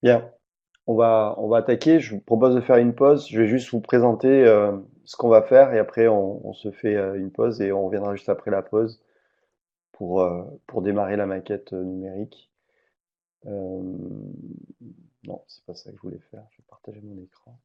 Bien, on va attaquer. Je vous propose de faire une pause. Je vais juste vous présenter ce qu'on va faire et après on se fait une pause et on reviendra juste après la pause pour démarrer la maquette numérique. Euh, non, c'est pas ça que je voulais faire. Je vais partager mon écran.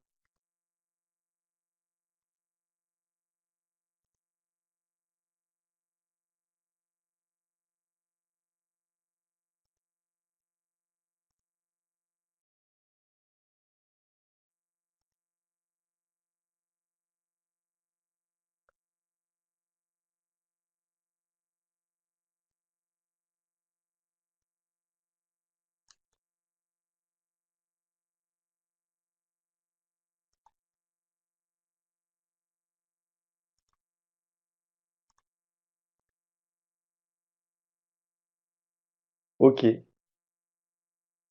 Ok.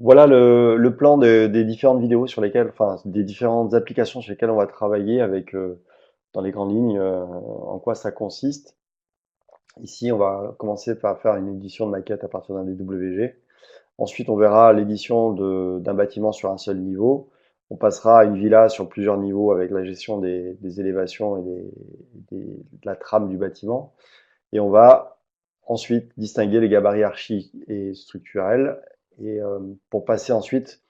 Voilà le plan des différentes vidéos sur lesquelles, enfin, des différentes applications sur lesquelles on va travailler avec, dans les grandes lignes, en quoi ça consiste. Ici, on va commencer par faire une édition de maquette à partir d'un DWG. Ensuite, on verra l'édition d'un bâtiment sur un seul niveau. On passera à une villa sur plusieurs niveaux avec la gestion des élévations et de la trame du bâtiment. Et on va ensuite distinguer les gabarits archi et structurels. Et pour passer ensuite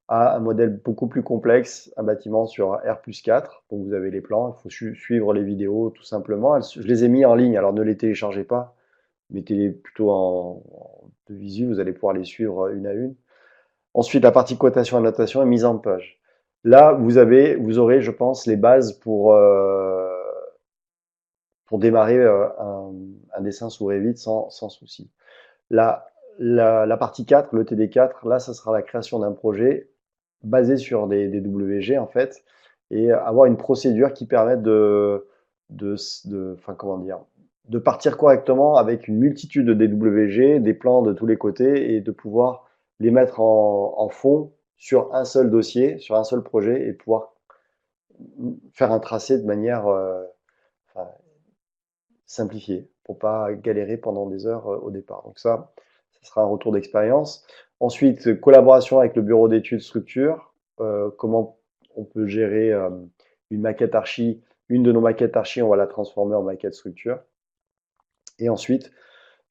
à un modèle beaucoup plus complexe, un bâtiment sur R+4. Donc vous avez les plans, il faut suivre les vidéos tout simplement. Je les ai mis en ligne, alors ne les téléchargez pas, mettez-les plutôt de visu, vous allez pouvoir les suivre une à une. Ensuite, la partie cotation et notation est mise en page. Là, vous aurez, je pense, les bases pour démarrer un dessin sous Revit sans souci. La, la partie 4, le TD4, là, ça sera la création d'un projet basé sur des WG, en fait, et avoir une procédure qui permette enfin, comment dire, de partir correctement avec une multitude de DWG, des plans de tous les côtés, et de pouvoir les mettre en fond sur un seul dossier, sur un seul projet, et pouvoir faire un tracé de manière enfin, simplifiée, pour pas galérer pendant des heures au départ. Donc ça sera un retour d'expérience. Ensuite, collaboration avec le bureau d'études structure, comment on peut gérer une maquette archi, une de nos maquettes archi, on va la transformer en maquette structure. Et ensuite,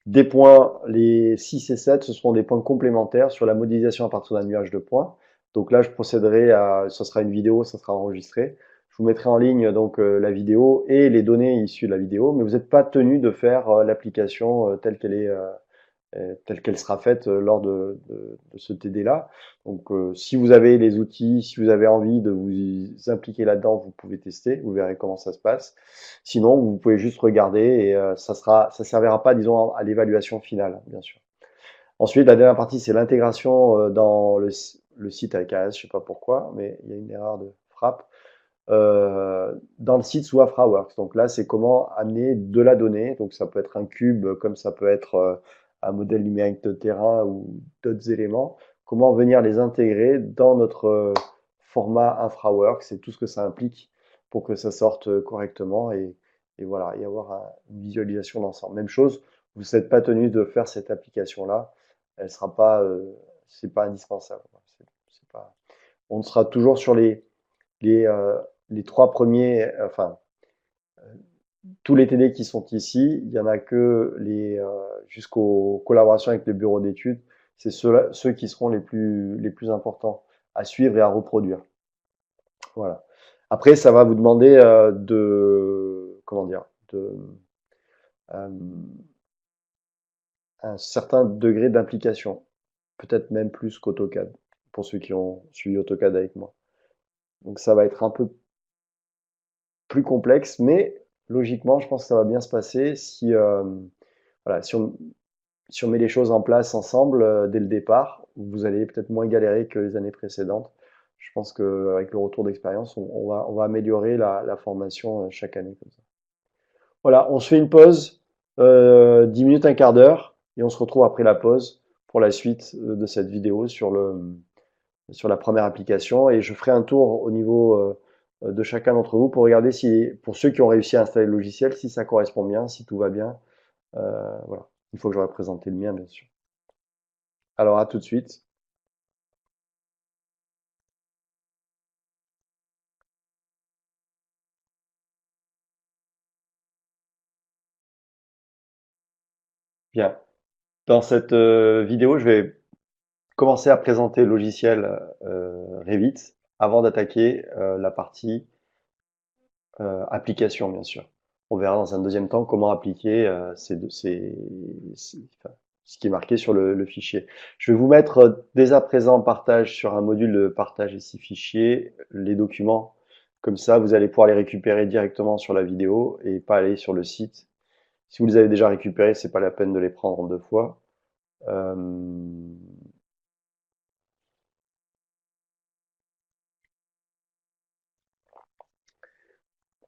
des points, les 6 et 7, ce seront des points complémentaires sur la modélisation à partir d'un nuage de points. Donc là, je procéderai à, ce sera une vidéo, ça sera enregistré. Je vous mettrai en ligne donc la vidéo et les données issues de la vidéo, mais vous n'êtes pas tenu de faire l'application telle qu'elle sera faite lors de ce TD-là. Donc, si vous avez les outils, si vous avez envie de vous impliquer là-dedans, vous pouvez tester, vous verrez comment ça se passe. Sinon, vous pouvez juste regarder et ça servira pas, disons, à l'évaluation finale, bien sûr. Ensuite, la dernière partie, c'est l'intégration dans le site AKS, je sais pas pourquoi, mais il y a une erreur de frappe. Dans le site sous AfraWorks. Donc là, c'est comment amener de la donnée. Donc ça peut être un cube, comme ça peut être un modèle numérique de terrain ou d'autres éléments. Comment venir les intégrer dans notre format InfraWorks et tout ce que ça implique pour que ça sorte correctement et voilà, y avoir une visualisation d'ensemble. Même chose, vous n'êtes pas tenu de faire cette application-là. Elle sera pas, c'est pas indispensable. C'est pas, on sera toujours sur les, euh, les trois premiers, enfin, tous les TD qui sont ici, il y en a que jusqu'aux collaborations avec le bureau d'études, c'est ceux qui seront les plus importants à suivre et à reproduire. Voilà. Après, ça va vous demander comment dire, euh, un certain degré d'implication, peut-être même plus qu'AutoCAD, pour ceux qui ont suivi AutoCAD avec moi. Donc ça va être un peu plus complexe, mais logiquement, je pense que ça va bien se passer si, voilà, si on met les choses en place ensemble dès le départ. Vous allez peut-être moins galérer que les années précédentes. Je pense qu'avec le retour d'expérience, on va améliorer la formation chaque année comme ça. Voilà, on se fait une pause, 10 minutes, un quart d'heure, et on se retrouve après la pause pour la suite de cette vidéo sur la première application. Et je ferai un tour au niveau de chacun d'entre vous pour regarder si, pour ceux qui ont réussi à installer le logiciel, si ça correspond bien, si tout va bien. Voilà. Il faut que j'aurai présenté le mien, bien sûr. Alors, à tout de suite. Bien. Dans cette vidéo, je vais commencer à présenter le logiciel Revit avant d'attaquer la partie application, bien sûr. On verra dans un deuxième temps comment appliquer enfin, ce qui est marqué sur le fichier. Je vais vous mettre dès à présent en partage sur un module de partage ici fichier les documents. Comme ça, vous allez pouvoir les récupérer directement sur la vidéo et pas aller sur le site. Si vous les avez déjà récupérés, c'est pas la peine de les prendre en deux fois. Euh,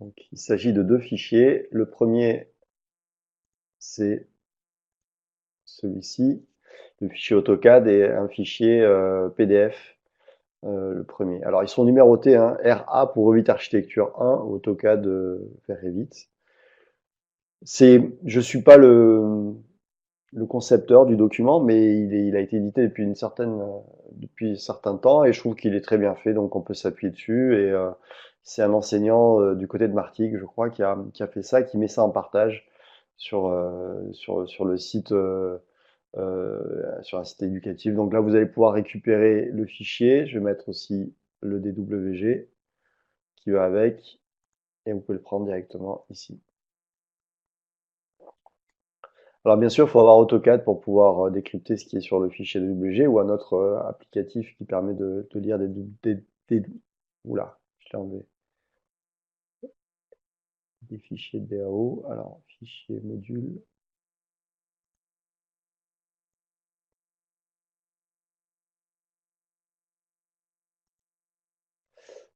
donc, il s'agit de deux fichiers. Le premier, c'est celui-ci, le fichier AutoCAD et un fichier PDF, le premier. Alors, ils sont numérotés, hein, RA pour Revit Architecture 1, AutoCAD vers Revit. Je suis pas le concepteur du document, mais il a été édité depuis un certain temps et je trouve qu'il est très bien fait, donc on peut s'appuyer dessus. Et c'est un enseignant du côté de Martigues, je crois, qui a fait ça, qui met ça en partage sur le site, sur un site éducatif. Donc là, vous allez pouvoir récupérer le fichier. Je vais mettre aussi le DWG qui va avec et vous pouvez le prendre directement ici. Alors bien sûr, il faut avoir AutoCAD pour pouvoir décrypter ce qui est sur le fichier DWG ou un autre applicatif qui permet de lire oula, je l'ai enlevé, des fichiers de DAO. Alors, fichier module.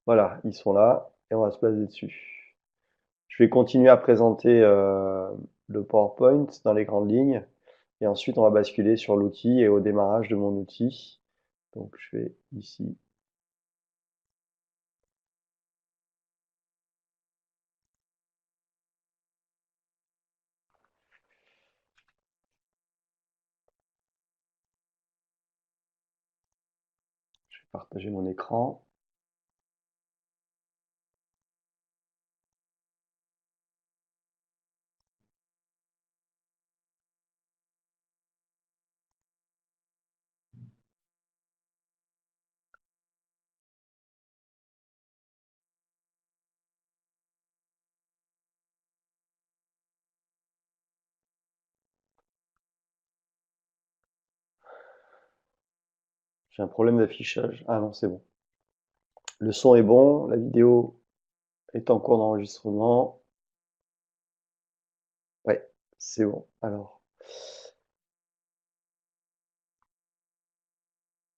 Voilà, ils sont là et on va se baser dessus. Je vais continuer à présenter le PowerPoint dans les grandes lignes et ensuite on va basculer sur l'outil et au démarrage de mon outil. Donc je vais ici. Je vais partager mon écran. J'ai un problème d'affichage. Ah non, c'est bon. Le son est bon, la vidéo est en cours d'enregistrement. Ouais, c'est bon. Alors,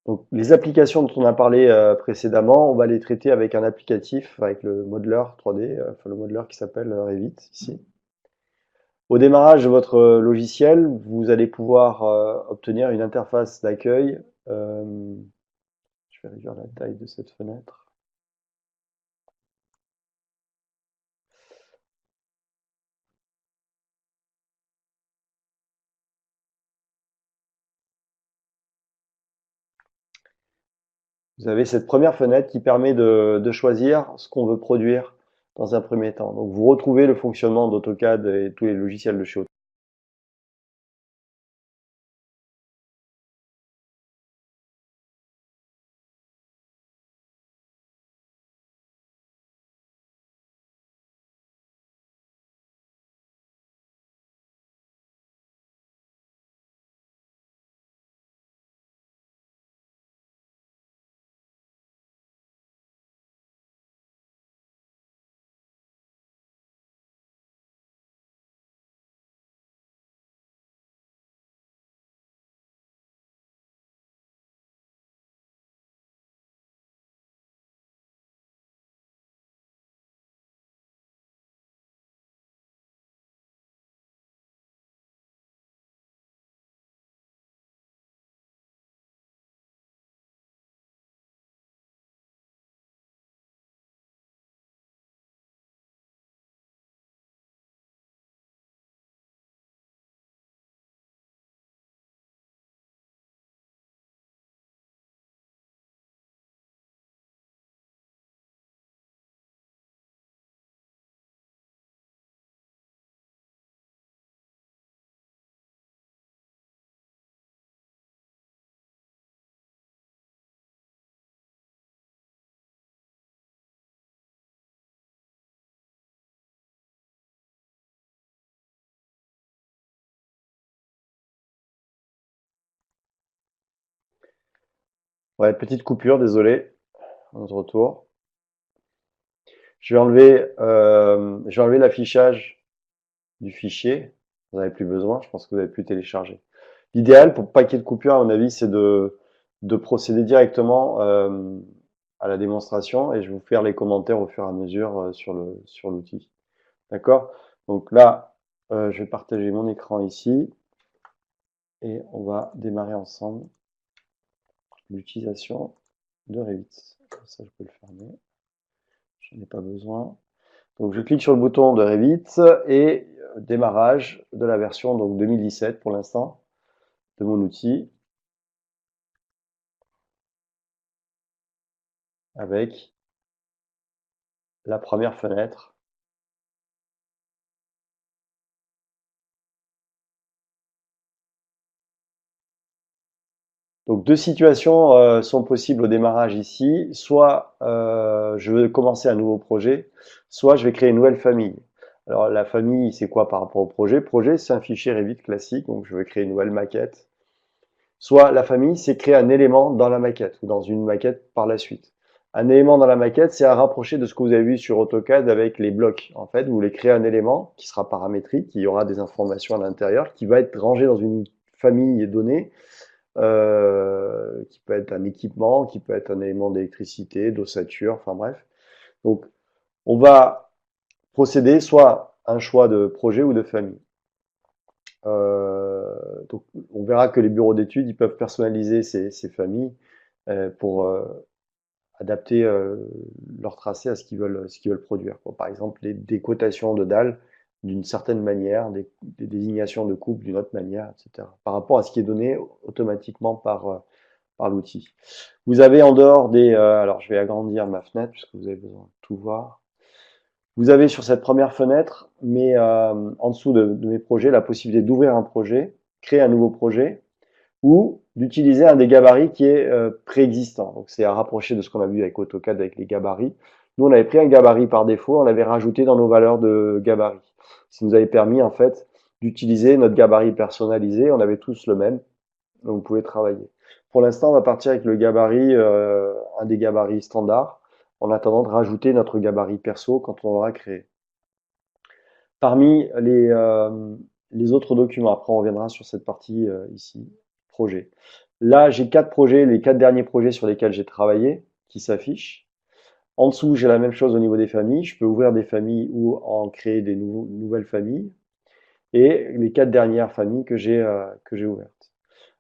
donc les applications dont on a parlé précédemment, on va les traiter avec un applicatif, avec le modeler 3D, enfin le modeler qui s'appelle Revit ici. Au démarrage de votre logiciel, vous allez pouvoir obtenir une interface d'accueil. Euh, je vais réduire la taille de cette fenêtre. Vous avez cette première fenêtre qui permet de choisir ce qu'on veut produire dans un premier temps. Donc vous retrouvez le fonctionnement d'AutoCAD et tous les logiciels de chez AutoCAD. Ouais, petite coupure, désolé, à notre retour. Je vais enlever l'affichage du fichier. Vous n'en avez plus besoin, je pense que vous avez pu télécharger. L'idéal, pour pas qu'il y ait de coupure, à mon avis, c'est de procéder directement à la démonstration et je vais vous faire les commentaires au fur et à mesure sur l'outil. D'accord? Donc là, je vais partager mon écran ici et on va démarrer ensemble l'utilisation de Revit. Comme ça, je peux le fermer. Je n'en ai pas besoin. Donc je clique sur le bouton de Revit et démarrage de la version donc 2017 pour l'instant de mon outil avec la première fenêtre. Donc deux situations sont possibles au démarrage ici. Soit je veux commencer un nouveau projet, soit je vais créer une nouvelle famille. Alors la famille, c'est quoi par rapport au projet? Projet, c'est un fichier Revit classique, donc je vais créer une nouvelle maquette. Soit la famille, c'est créer un élément dans la maquette ou dans une maquette par la suite. Un élément dans la maquette, c'est à rapprocher de ce que vous avez vu sur AutoCAD avec les blocs. En fait, vous voulez créer un élément qui sera paramétrique, qui aura des informations à l'intérieur, qui va être rangé dans une famille donnée, qui peut être un équipement, qui peut être un élément d'électricité, d'ossature, enfin bref. Donc, on va procéder soit à un choix de projet ou de famille. Donc, on verra que les bureaux d'études, ils peuvent personnaliser ces familles pour adapter leur tracé à ce qu'ils veulent produire. Par exemple, des cotations de dalles d'une certaine manière, des désignations de coupe d'une autre manière, etc. Par rapport à ce qui est donné automatiquement par l'outil. Vous avez en dehors alors je vais agrandir ma fenêtre puisque vous avez besoin de tout voir. Vous avez sur cette première fenêtre, mais en dessous de mes projets, la possibilité d'ouvrir un projet, créer un nouveau projet, ou d'utiliser un des gabarits qui est préexistant. Donc c'est à rapprocher de ce qu'on a vu avec AutoCAD avec les gabarits. Nous, on avait pris un gabarit par défaut, on l'avait rajouté dans nos valeurs de gabarit. Ça nous avait permis en fait d'utiliser notre gabarit personnalisé. On avait tous le même, donc vous pouvez travailler. Pour l'instant, on va partir avec le gabarit, un des gabarits standards, en attendant de rajouter notre gabarit perso quand on l'aura créé. Parmi les autres documents, après on reviendra sur cette partie ici, projet. Là, j'ai 4 projets, les 4 derniers projets sur lesquels j'ai travaillé, qui s'affichent. En dessous, j'ai la même chose au niveau des familles. Je peux ouvrir des familles ou en créer des nouvelles familles. Et les 4 dernières familles que j'ai ouvertes.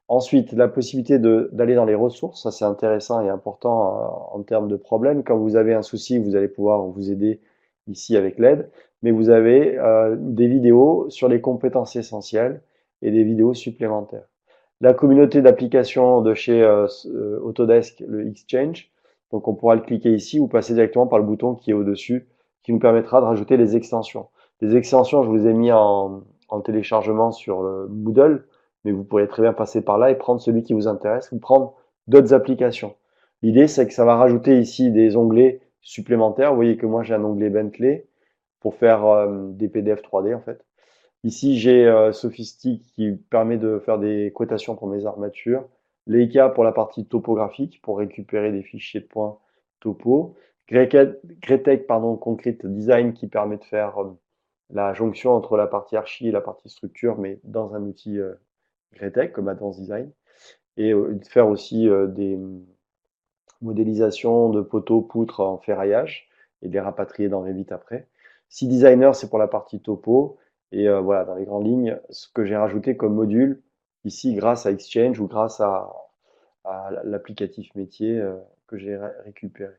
Ensuite, la possibilité d'aller dans les ressources, ça c'est intéressant et important en termes de problème. Quand vous avez un souci, vous allez pouvoir vous aider ici avec l'aide, mais vous avez des vidéos sur les compétences essentielles et des vidéos supplémentaires. La communauté d'applications de chez Autodesk, le Exchange, donc on pourra le cliquer ici ou passer directement par le bouton qui est au-dessus, qui nous permettra de rajouter les extensions. Les extensions, je vous ai mis en téléchargement sur le Moodle, mais vous pourrez très bien passer par là et prendre celui qui vous intéresse ou prendre d'autres applications. L'idée, c'est que ça va rajouter ici des onglets supplémentaires. Vous voyez que moi, j'ai un onglet Bentley pour faire des PDF 3D en fait. Ici, j'ai Sophistic qui permet de faire des cotations pour mes armatures. Leica pour la partie topographique, pour récupérer des fichiers de points topo. Gretec, pardon, Concrete Design qui permet de faire la jonction entre la partie archi et la partie structure, mais dans un outil Gretec comme Advanced Design. Et de faire aussi des modélisations de poteaux, poutres en ferraillage et de les rapatrier dans Revit après. C-Designer, c'est pour la partie topo. Et voilà, dans les grandes lignes, ce que j'ai rajouté comme module ici grâce à Exchange ou grâce à l'applicatif métier que j'ai récupéré.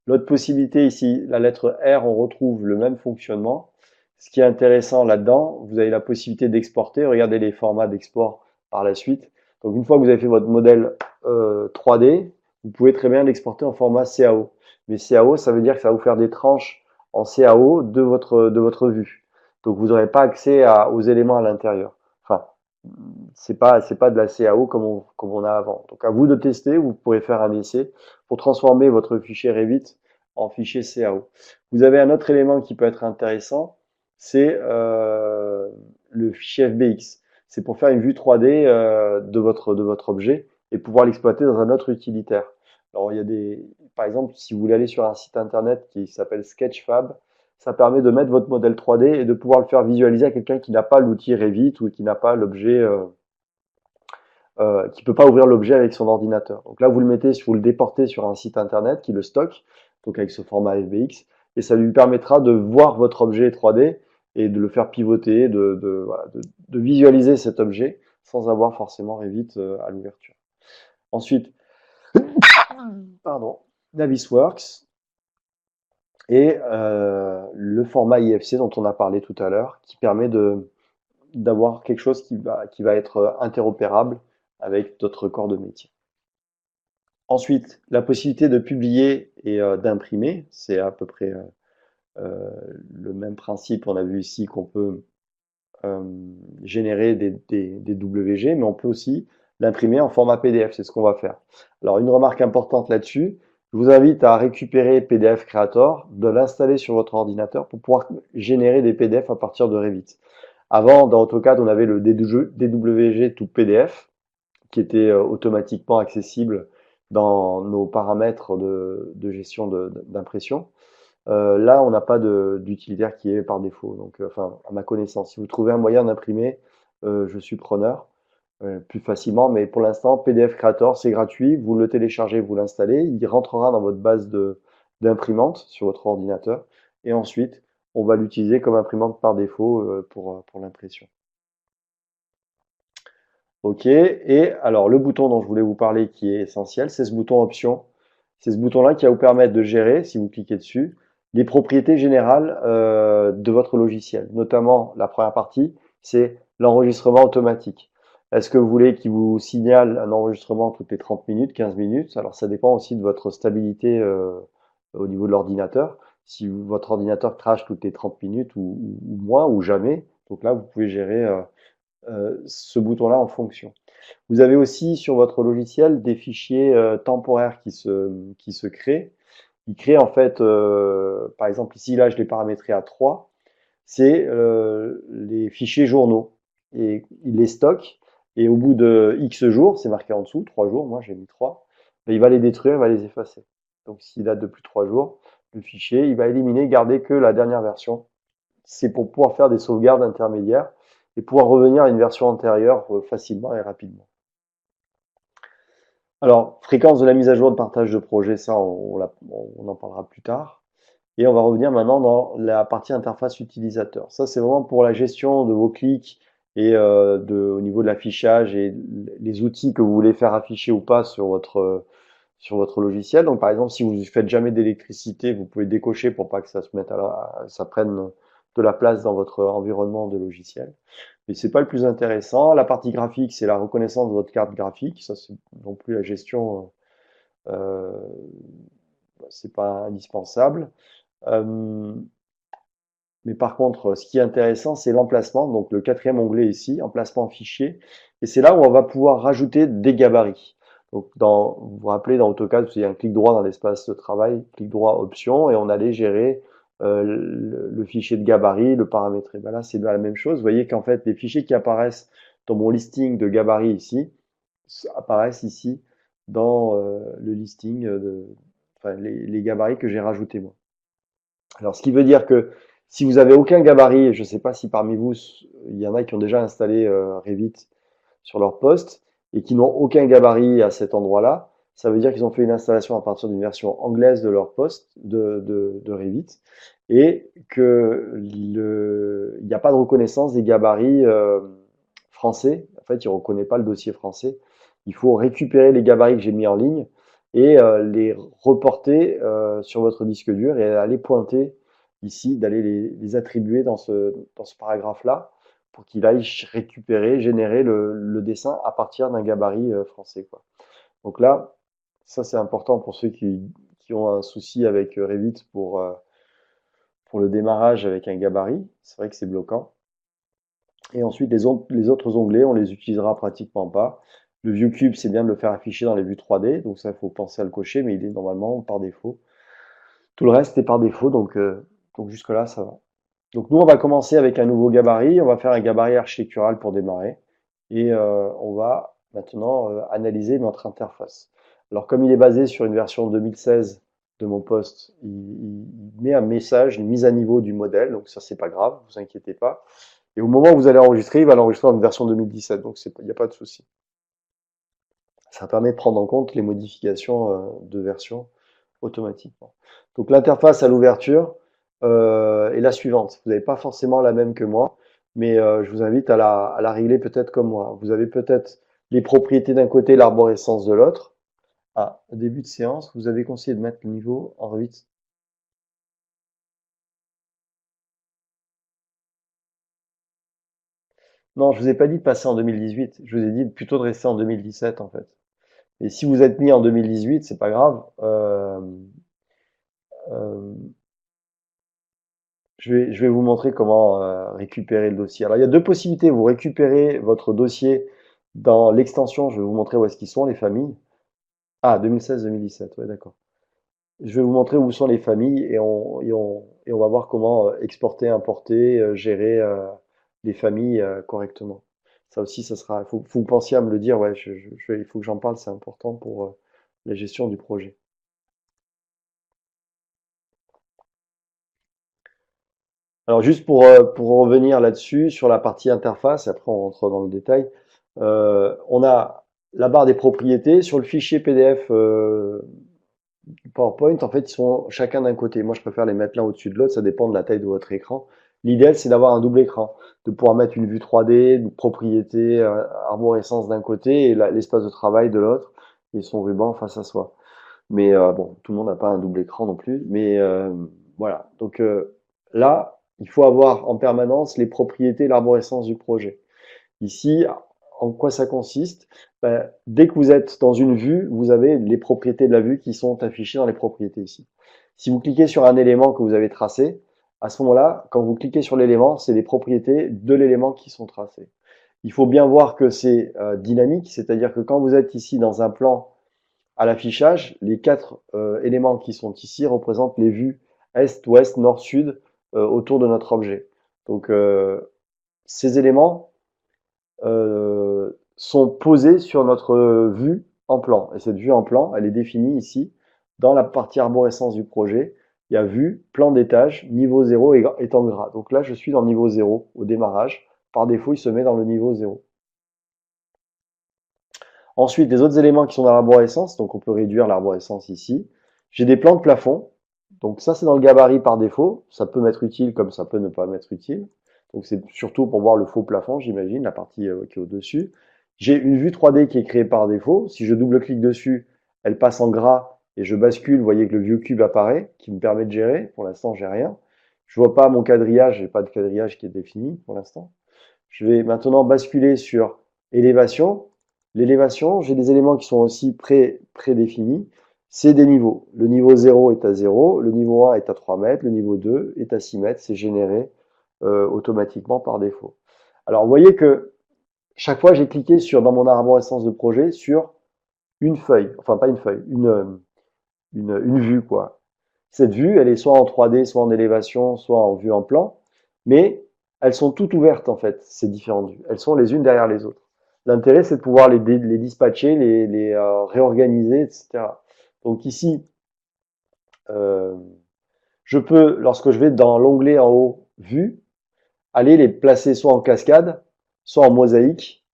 L'autre possibilité ici, la lettre R, on retrouve le même fonctionnement. Ce qui est intéressant là-dedans, vous avez la possibilité d'exporter. Regardez les formats d'export par la suite. Donc une fois que vous avez fait votre modèle 3D, vous pouvez très bien l'exporter en format CAO. Mais CAO, ça veut dire que ça va vous faire des tranches en CAO de votre vue. Donc vous n'aurez pas accès aux éléments à l'intérieur. Enfin, c'est pas de la CAO comme on a avant. Donc à vous de tester, vous pourrez faire un essai pour transformer votre fichier Revit en fichier CAO. Vous avez un autre élément qui peut être intéressant, c'est le fichier FBX. C'est pour faire une vue 3D de votre objet et pouvoir l'exploiter dans un autre utilitaire. Alors, par exemple, si vous voulez aller sur un site internet qui s'appelle Sketchfab, ça permet de mettre votre modèle 3D et de pouvoir le faire visualiser à quelqu'un qui n'a pas l'outil Revit ou qui n'a pas l'objet, qui peut pas ouvrir l'objet avec son ordinateur. Donc là, vous le mettez, vous le déportez sur un site internet qui le stocke, donc avec ce format FBX, et ça lui permettra de voir votre objet 3D et de le faire pivoter, voilà, de visualiser cet objet sans avoir forcément Revit à l'ouverture. Ensuite, pardon, Navisworks et le format IFC dont on a parlé tout à l'heure, qui permet d'avoir quelque chose qui va être interopérable avec d'autres corps de métier. Ensuite, la possibilité de publier et d'imprimer, c'est à peu près le même principe. On a vu ici qu'on peut générer des WG, mais on peut aussi l'imprimer en format PDF, c'est ce qu'on va faire. Alors, une remarque importante là-dessus, je vous invite à récupérer PDF Creator, de l'installer sur votre ordinateur pour pouvoir générer des PDF à partir de Revit. Avant, dans AutoCAD, on avait le DWG to PDF, qui était automatiquement accessible dans nos paramètres de gestion d'impression. Là, on n'a pas d'utilitaire qui est par défaut. Donc, enfin, à ma connaissance, si vous trouvez un moyen d'imprimer, je suis preneur plus facilement. Mais pour l'instant, PDF Creator, c'est gratuit. Vous le téléchargez, vous l'installez. Il rentrera dans votre base d'imprimante sur votre ordinateur. Et ensuite, on va l'utiliser comme imprimante par défaut pour l'impression. OK. Et alors, le bouton dont je voulais vous parler qui est essentiel, c'est ce bouton Options. C'est ce bouton-là qui va vous permettre de gérer, si vous cliquez dessus, les propriétés générales de votre logiciel. Notamment, la première partie, c'est l'enregistrement automatique. Est-ce que vous voulez qu'il vous signale un enregistrement toutes les 30 minutes, 15 minutes? Alors, ça dépend aussi de votre stabilité au niveau de l'ordinateur. Si votre ordinateur crache toutes les 30 minutes ou moins ou jamais, donc là, vous pouvez gérer ce bouton-là en fonction. Vous avez aussi sur votre logiciel des fichiers temporaires qui se créent. Ils créent en fait, par exemple ici, là, je l'ai paramétré à 3, c'est les fichiers journaux. Et il les stocke, et au bout de X jours, c'est marqué en dessous, 3 jours, moi j'ai mis 3, mais il va les détruire, il va les effacer. Donc s'il date de plus de 3 jours, le fichier, il va éliminer, garder que la dernière version. C'est pour pouvoir faire des sauvegardes intermédiaires et pouvoir revenir à une version antérieure facilement et rapidement. Alors, fréquence de la mise à jour de partage de projet, ça, on en parlera plus tard. Et on va revenir maintenant dans la partie interface utilisateur. Ça, c'est vraiment pour la gestion de vos clics et au niveau de l'affichage et les outils que vous voulez faire afficher ou pas sur votre logiciel. Donc, par exemple, si vous ne faites jamais d'électricité, vous pouvez décocher pour pas que ça se mette ça prenne de la place dans votre environnement de logiciel. Mais c'est pas le plus intéressant. La partie graphique, c'est la reconnaissance de votre carte graphique. Ça, c'est non plus la gestion, euh, c'est pas indispensable. Euh, mais par contre, ce qui est intéressant, c'est l'emplacement. Donc le quatrième onglet ici, emplacement fichier. Et c'est là où on va pouvoir rajouter des gabarits. Donc vous vous rappelez, dans AutoCAD, il y a un clic droit dans l'espace de travail, clic droit option, et on allait gérer le fichier de gabarit, le paramétrer. Ben là, c'est la même chose. Vous voyez qu'en fait, les fichiers qui apparaissent dans mon listing de gabarits ici, apparaissent ici dans le listing enfin, les gabarits que j'ai rajoutés moi. Alors, ce qui veut dire que si vous avez aucun gabarit, je ne sais pas si parmi vous, il y en a qui ont déjà installé Revit sur leur poste et qui n'ont aucun gabarit à cet endroit-là, ça veut dire qu'ils ont fait une installation à partir d'une version anglaise de leur poste de Revit et il n'y a pas de reconnaissance des gabarits français. En fait, il ne reconnaît pas le dossier français. Il faut récupérer les gabarits que j'ai mis en ligne et les reporter sur votre disque dur et aller pointer ici, d'aller les attribuer dans ce paragraphe-là pour qu'il aille récupérer, générer le dessin à partir d'un gabarit français, quoi. Donc là, ça c'est important pour ceux qui ont un souci avec Revit pour le démarrage avec un gabarit. C'est vrai que c'est bloquant. Et ensuite, les autres onglets, on les utilisera pratiquement pas. Le ViewCube, c'est bien de le faire afficher dans les vues 3D, donc ça, il faut penser à le cocher, mais il est normalement par défaut. Tout le reste est par défaut, donc jusque-là, ça va. Donc nous, on va commencer avec un nouveau gabarit. On va faire un gabarit architectural pour démarrer. Et on va maintenant analyser notre interface. Alors, comme il est basé sur une version 2016 de mon poste, il met un message, une mise à niveau du modèle, donc ça, c'est pas grave, vous inquiétez pas. Et au moment où vous allez enregistrer, il va l'enregistrer en une version 2017, donc il n'y a pas de souci. Ça permet de prendre en compte les modifications de version automatiquement. Donc l'interface à l'ouverture est la suivante. Vous n'avez pas forcément la même que moi, mais je vous invite à la régler peut-être comme moi. Vous avez peut-être les propriétés d'un côté, l'arborescence de l'autre. Ah, au début de séance, vous avez conseillé de mettre le niveau en 8. Non, je vous ai pas dit de passer en 2018. Je vous ai dit plutôt de rester en 2017 en fait. Et si vous êtes mis en 2018, c'est pas grave. Euh, je vais vous montrer comment récupérer le dossier. Alors, il y a deux possibilités. Vous récupérez votre dossier dans l'extension. Je vais vous montrer où est-ce qu'ils sont, les familles. Ah, 2016-2017, ouais, d'accord. Je vais vous montrer où sont les familles et on va voir comment exporter, importer, gérer les familles correctement. Ça aussi, ça sera. Faut que vous pensiez à me le dire. Ouais, il faut que j'en parle. C'est important pour la gestion du projet. Alors juste pour revenir là-dessus, sur la partie interface, après on rentre dans le détail, on a la barre des propriétés. Sur le fichier PDF PowerPoint, en fait, ils sont chacun d'un côté. Moi, je préfère les mettre l'un au-dessus de l'autre, ça dépend de la taille de votre écran. L'idéal, c'est d'avoir un double écran, de pouvoir mettre une vue 3D, une propriété, arborescence d'un côté et l'espace de travail de l'autre, et son ruban face à soi. Mais bon, tout le monde n'a pas un double écran non plus. Mais voilà. Donc là, il faut avoir en permanence les propriétés, l'arborescence du projet. Ici, en quoi ça consiste? Ben, dès que vous êtes dans une vue, vous avez les propriétés de la vue qui sont affichées dans les propriétés ici. Si vous cliquez sur un élément que vous avez tracé, à ce moment-là, quand vous cliquez sur l'élément, c'est les propriétés de l'élément qui sont tracées. Il faut bien voir que c'est dynamique, c'est-à-dire que quand vous êtes ici dans un plan à l'affichage, les quatre éléments qui sont ici représentent les vues est, ouest, nord, sud autour de notre objet. Donc ces éléments sont posés sur notre vue en plan. Et cette vue en plan, elle est définie ici dans la partie arborescence du projet. Il y a vue, plan d'étage, niveau 0 est en gras. Donc là, je suis dans le niveau 0 au démarrage. Par défaut, il se met dans le niveau 0. Ensuite, les autres éléments qui sont dans l'arborescence, donc on peut réduire l'arborescence ici. J'ai des plans de plafond. Donc ça, c'est dans le gabarit par défaut. Ça peut m'être utile comme ça peut ne pas m'être utile. Donc c'est surtout pour voir le faux plafond, j'imagine, la partie qui est au-dessus. J'ai une vue 3D qui est créée par défaut. Si je double-clique dessus, elle passe en gras et je bascule. Vous voyez que le vieux cube apparaît, qui me permet de gérer. Pour l'instant, j'ai rien. Je vois pas mon quadrillage, j'ai pas de quadrillage qui est défini pour l'instant. Je vais maintenant basculer sur élévation. L'élévation, j'ai des éléments qui sont aussi prédéfinis. C'est des niveaux. Le niveau 0 est à 0, le niveau 1 est à 3 mètres, le niveau 2 est à 6 mètres. C'est généré automatiquement par défaut. Alors, vous voyez que chaque fois, j'ai cliqué dans mon arborescence de projet sur une feuille. Enfin, pas une feuille, une vue, quoi. Cette vue, elle est soit en 3D, soit en élévation, soit en vue en plan, mais elles sont toutes ouvertes en fait, ces différentes vues. Elles sont les unes derrière les autres. L'intérêt, c'est de pouvoir les dispatcher, les réorganiser, etc. Donc ici, euh, je peux, lorsque je vais dans l'onglet en haut, vue, aller les placer soit en cascade, soit en mosaïque,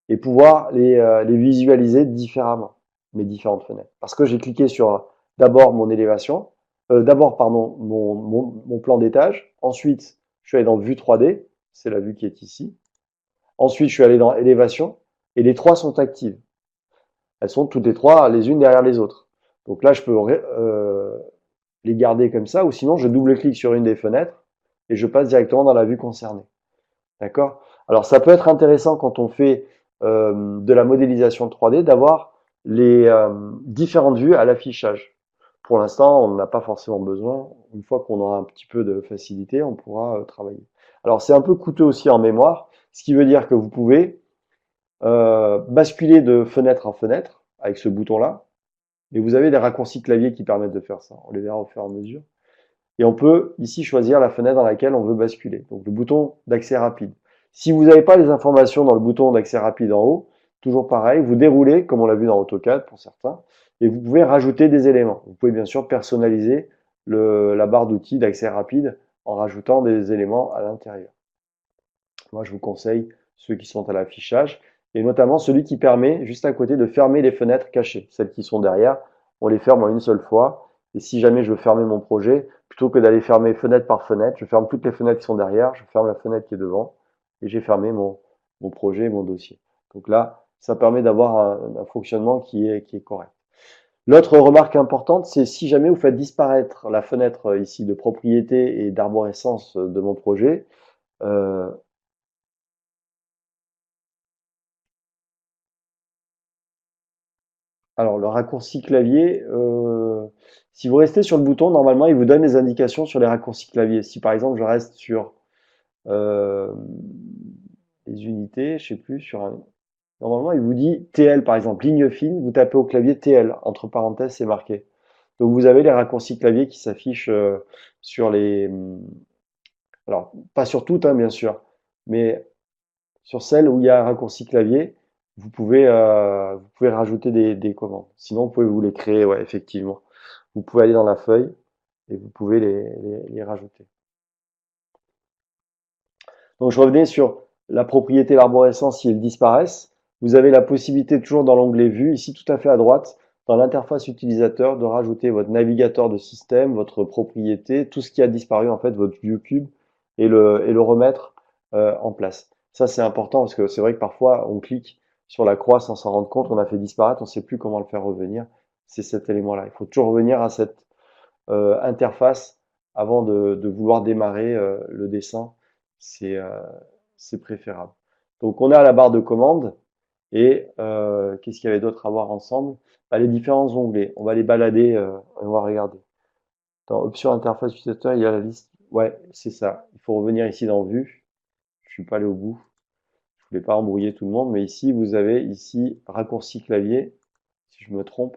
et pouvoir les visualiser différemment, mes différentes fenêtres. Parce que j'ai cliqué sur d'abord mon élévation, d'abord pardon mon plan d'étage, ensuite je suis allé dans vue 3D, c'est la vue qui est ici, ensuite je suis allé dans élévation, et les trois sont actives. Elles sont toutes les trois les unes derrière les autres. Donc là je peux les garder comme ça, ou sinon je double-clique sur une des fenêtres et je passe directement dans la vue concernée. D'accord? Alors ça peut être intéressant quand on fait de la modélisation 3D d'avoir les différentes vues à l'affichage. Pour l'instant, on n'a pas forcément besoin. Une fois qu'on aura un petit peu de facilité, on pourra travailler. Alors c'est un peu coûteux aussi en mémoire, ce qui veut dire que vous pouvez basculer de fenêtre en fenêtre avec ce bouton-là. Et vous avez des raccourcis clavier qui permettent de faire ça. On les verra au fur et à mesure. Et on peut ici choisir la fenêtre dans laquelle on veut basculer. Donc le bouton d'accès rapide. Si vous n'avez pas les informations dans le bouton d'accès rapide en haut, toujours pareil, vous déroulez, comme on l'a vu dans AutoCAD pour certains, Et vous pouvez rajouter des éléments. Vous pouvez bien sûr personnaliser la barre d'outils d'accès rapide en rajoutant des éléments à l'intérieur. Moi, je vous conseille ceux qui sont à l'affichage et notamment celui qui permet juste à côté de fermer les fenêtres cachées. Celles qui sont derrière, on les ferme en une seule fois. Et si jamais je veux fermer mon projet, plutôt que d'aller fermer fenêtre par fenêtre, je ferme toutes les fenêtres qui sont derrière, je ferme la fenêtre qui est devant et j'ai fermé mon projet, mon dossier. Donc là, ça permet d'avoir un fonctionnement qui est correct. L'autre remarque importante, c'est si jamais vous faites disparaître la fenêtre ici de propriété et d'arborescence de mon projet, euh, alors, le raccourci clavier, si vous restez sur le bouton, normalement, il vous donne des indications sur les raccourcis clavier. Si par exemple, je reste sur euh, les unités, je sais plus, normalement, il vous dit TL, par exemple, ligne fine, vous tapez au clavier TL, entre parenthèses, c'est marqué. Donc, vous avez les raccourcis clavier qui s'affichent sur alors, pas sur toutes, hein, bien sûr, mais sur celles où il y a un raccourci clavier, vous pouvez rajouter des commandes. Sinon, vous pouvez vous les créer, ouais, effectivement. Vous pouvez aller dans la feuille et vous pouvez les rajouter. Donc, je revenais sur la propriété l'arborescence si elles disparaissent. Vous avez la possibilité, toujours dans l'onglet Vue, ici tout à fait à droite, dans l'interface utilisateur, de rajouter votre navigateur de système, votre propriété, tout ce qui a disparu, en fait, votre ViewCube, et le remettre en place. Ça, c'est important parce que c'est vrai que parfois, on clique sur la croix sans s'en rendre compte, on a fait disparaître, on ne sait plus comment le faire revenir. C'est cet élément-là. Il faut toujours revenir à cette interface avant de vouloir démarrer le dessin. C'est c'est préférable. Donc, on est à la barre de commande et qu'est-ce qu'il y avait d'autre à voir ensemble? Bah, les différents onglets. On va les balader, on va regarder. Dans Options interface utilisateur, il y a la liste. Ouais, c'est ça. Il faut revenir ici dans Vue. Je suis pas allé au bout. Je voulais pas embrouiller tout le monde, mais ici, vous avez ici raccourci clavier, si je me trompe,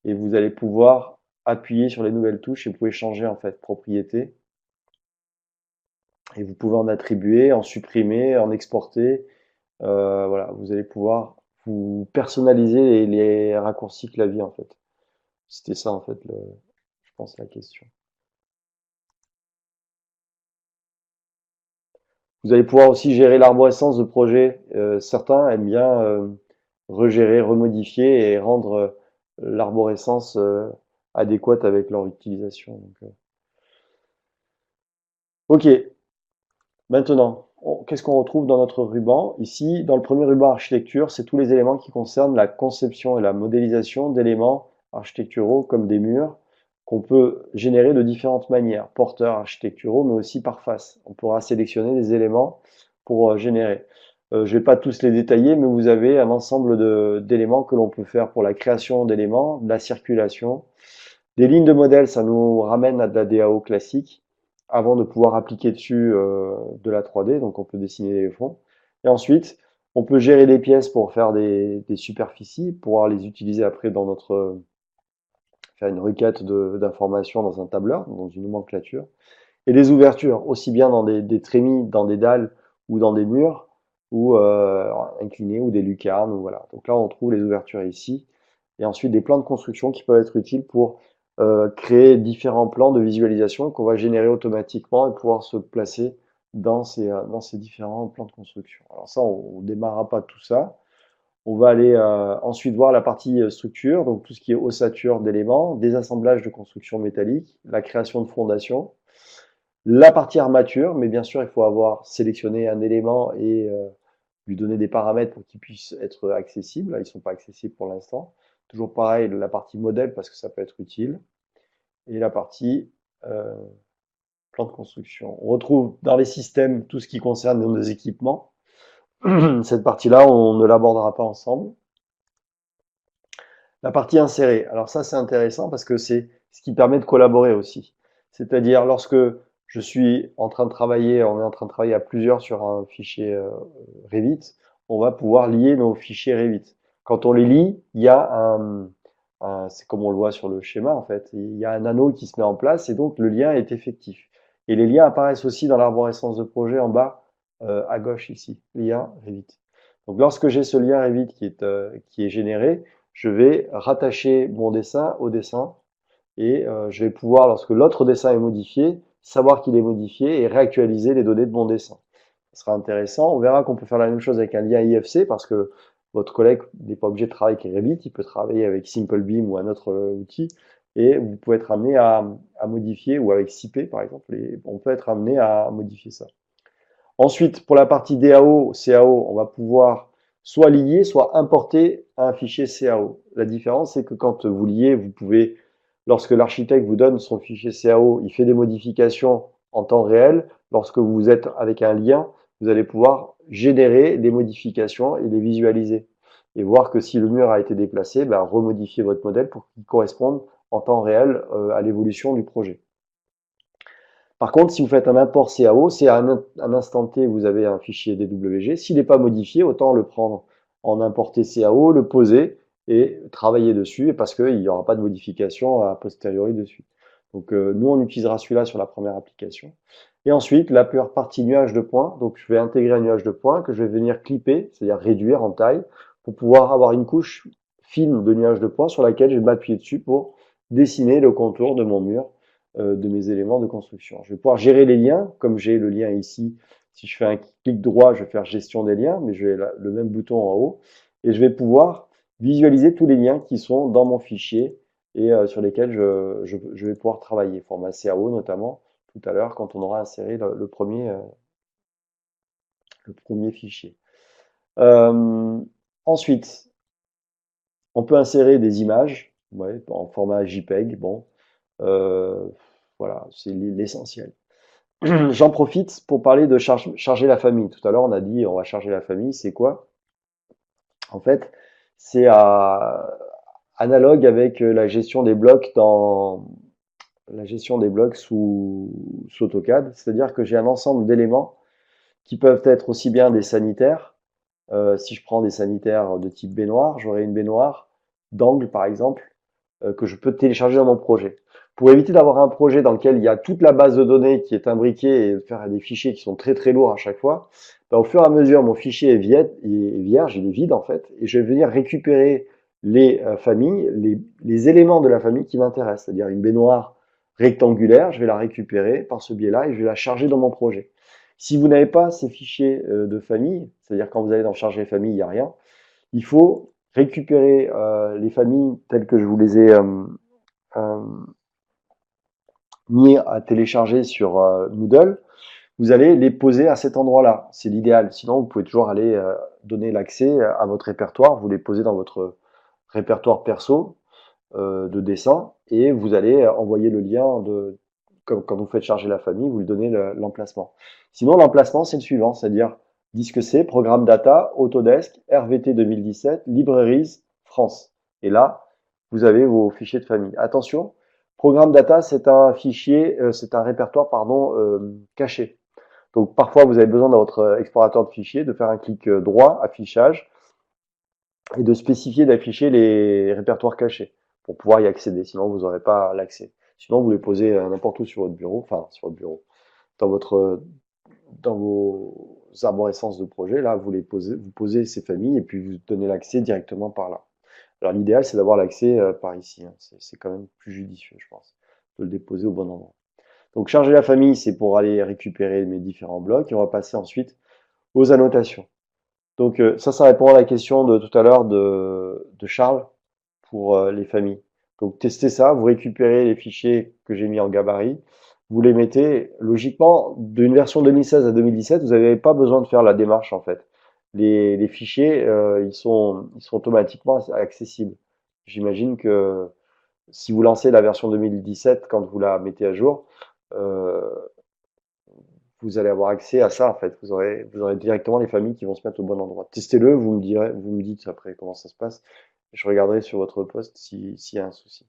et vous allez pouvoir appuyer sur les nouvelles touches et vous pouvez changer en fait propriété. Et vous pouvez en attribuer, en supprimer, en exporter. Voilà, vous allez pouvoir vous personnaliser les raccourcis clavier en fait. C'était ça en fait, je pense, la question. Vous allez pouvoir aussi gérer l'arborescence de projet. Certains aiment bien regérer, remodifier et rendre l'arborescence adéquate avec leur utilisation. Donc, ok, maintenant, qu'est-ce qu'on retrouve dans notre ruban? Ici, dans le premier ruban architecture, c'est tous les éléments qui concernent la conception et la modélisation d'éléments architecturaux comme des murs qu'on peut générer de différentes manières, porteurs architecturaux, mais aussi par face. On pourra sélectionner des éléments pour générer. Je vais pas tous les détailler, mais vous avez un ensemble d'éléments que l'on peut faire pour la création d'éléments, de la circulation. Des lignes de modèle, ça nous ramène à de la DAO classique avant de pouvoir appliquer dessus de la 3D, donc on peut dessiner les fonds. Et ensuite, on peut gérer des pièces pour faire des superficies, pouvoir les utiliser après dans faire une requête d'informations dans un tableur, dans une nomenclature. Et des ouvertures, aussi bien dans des trémies, dans des dalles ou dans des murs, ou inclinés, ou des lucarnes, ou voilà. Donc là, on trouve les ouvertures ici. Et ensuite, des plans de construction qui peuvent être utiles pour créer différents plans de visualisation qu'on va générer automatiquement et pouvoir se placer dans ces différents plans de construction. Alors ça, on ne démarrera pas tout ça. On va aller ensuite voir la partie structure, donc tout ce qui est ossature d'éléments, désassemblage de construction métallique, la création de fondations, la partie armature, mais bien sûr, il faut avoir sélectionné un élément et lui donner des paramètres pour qu'il puisse être accessible. Là, ils ne sont pas accessibles pour l'instant. Toujours pareil, la partie modèle, parce que ça peut être utile. Et la partie euh, plan de construction. On retrouve dans les systèmes tout ce qui concerne nos équipements. Cette partie-là, on ne l'abordera pas ensemble. La partie insérée. Alors ça, c'est intéressant parce que c'est ce qui permet de collaborer aussi. C'est-à-dire, lorsque je suis en train de travailler, on est en train de travailler à plusieurs sur un fichier Revit, on va pouvoir lier nos fichiers Revit. Quand on les lie, il y a c'est comme on le voit sur le schéma en fait, il y a un anneau qui se met en place et donc le lien est effectif. Et les liens apparaissent aussi dans l'arborescence de projet en bas à gauche ici, lien Revit. Donc lorsque j'ai ce lien Revit qui est généré, je vais rattacher mon dessin au dessin et je vais pouvoir, lorsque l'autre dessin est modifié, savoir qu'il est modifié et réactualiser les données de mon dessin. Ce sera intéressant. On verra qu'on peut faire la même chose avec un lien IFC parce que votre collègue n'est pas obligé de travailler avec Revit, il peut travailler avec SimpleBeam ou un autre outil et vous pouvez être amené à modifier, ou avec SIP par exemple, et on peut être amené à modifier ça. Ensuite, pour la partie DAO, CAO, on va pouvoir soit lier, soit importer un fichier CAO. La différence, c'est que quand vous liez, vous pouvez, lorsque l'architecte vous donne son fichier CAO, il fait des modifications en temps réel. Lorsque vous êtes avec un lien, vous allez pouvoir générer des modifications et les visualiser. Et voir que si le mur a été déplacé, ben, remodifier votre modèle pour qu'il corresponde en temps réel à l'évolution du projet. Par contre, si vous faites un import CAO, c'est à un instant T, vous avez un fichier DWG. S'il n'est pas modifié, autant le prendre en importer CAO, le poser et travailler dessus, parce qu'il n'y aura pas de modification a posteriori dessus. Donc nous, on utilisera celui-là sur la première application. Et ensuite, la partie nuage de points. Donc je vais intégrer un nuage de points que je vais venir clipper, c'est-à-dire réduire en taille, pour pouvoir avoir une couche fine de nuage de points sur laquelle je vais m'appuyer dessus pour dessiner le contour de mon mur, de mes éléments de construction. Je vais pouvoir gérer les liens, comme j'ai le lien ici. Si je fais un clic droit, je vais faire gestion des liens, mais je vais le même bouton en haut, et je vais pouvoir visualiser tous les liens qui sont dans mon fichier et sur lesquels je vais pouvoir travailler, format CAO notamment, tout à l'heure quand on aura inséré le premier fichier. Ensuite, on peut insérer des images, ouais, en format JPEG, bon, voilà, c'est l'essentiel. J'en profite pour parler de charger la famille. Tout à l'heure, on a dit on va charger la famille, c'est quoi? En fait, c'est analogue avec la gestion des blocs sous AutoCAD, c'est-à-dire que j'ai un ensemble d'éléments qui peuvent être aussi bien des sanitaires. Si je prends des sanitaires de type baignoire, j'aurai une baignoire d'angle par exemple que je peux télécharger dans mon projet. Pour éviter d'avoir un projet dans lequel il y a toute la base de données qui est imbriquée et de faire des fichiers qui sont très très lourds à chaque fois, ben, au fur et à mesure, mon fichier est vierge, il est vide en fait, et je vais venir récupérer les familles, les éléments de la famille qui m'intéressent, c'est-à-dire une baignoire rectangulaire, je vais la récupérer par ce biais-là et je vais la charger dans mon projet. Si vous n'avez pas ces fichiers de famille, c'est-à-dire quand vous allez dans charger famille, il n'y a rien, il faut récupérer les familles telles que je vous les ai mis à télécharger sur Moodle. Vous allez les poser à cet endroit-là. C'est l'idéal. Sinon, vous pouvez toujours aller donner l'accès à votre répertoire. Vous les posez dans votre répertoire perso de dessin et vous allez envoyer le lien comme quand vous faites charger la famille, vous lui donnez l'emplacement. Sinon, l'emplacement, c'est le suivant, c'est-à-dire disque C, programme data, Autodesk, RVT 2017, Libraries, France. Et là, vous avez vos fichiers de famille. Attention, programme data, c'est un fichier, c'est un répertoire, pardon, caché. Donc parfois, vous avez besoin dans votre explorateur de fichiers de faire un clic droit, affichage, et de spécifier d'afficher les répertoires cachés pour pouvoir y accéder. Sinon, vous n'aurez pas l'accès. Sinon, vous les posez n'importe où sur votre bureau, enfin sur votre bureau, dans vos arborescences de projet. Là, vous posez ces familles et puis vous donnez l'accès directement par là. Alors l'idéal, c'est d'avoir l'accès par ici. Hein. C'est quand même plus judicieux, je pense, de le déposer au bon endroit. Donc charger la famille, c'est pour aller récupérer mes différents blocs et on va passer ensuite aux annotations. Donc ça répond à la question de tout à l'heure de Charles pour les familles. Donc testez ça, vous récupérez les fichiers que j'ai mis en gabarit, vous les mettez, logiquement, d'une version 2016 à 2017, vous n'avez pas besoin de faire la démarche en fait. Les fichiers, ils sont automatiquement accessibles. J'imagine que si vous lancez la version 2017 quand vous la mettez à jour, euh, vous allez avoir accès à ça en fait. Vous aurez directement les familles qui vont se mettre au bon endroit. Testez-le, vous me dites après comment ça se passe. Je regarderai sur votre poste s'il y a un souci.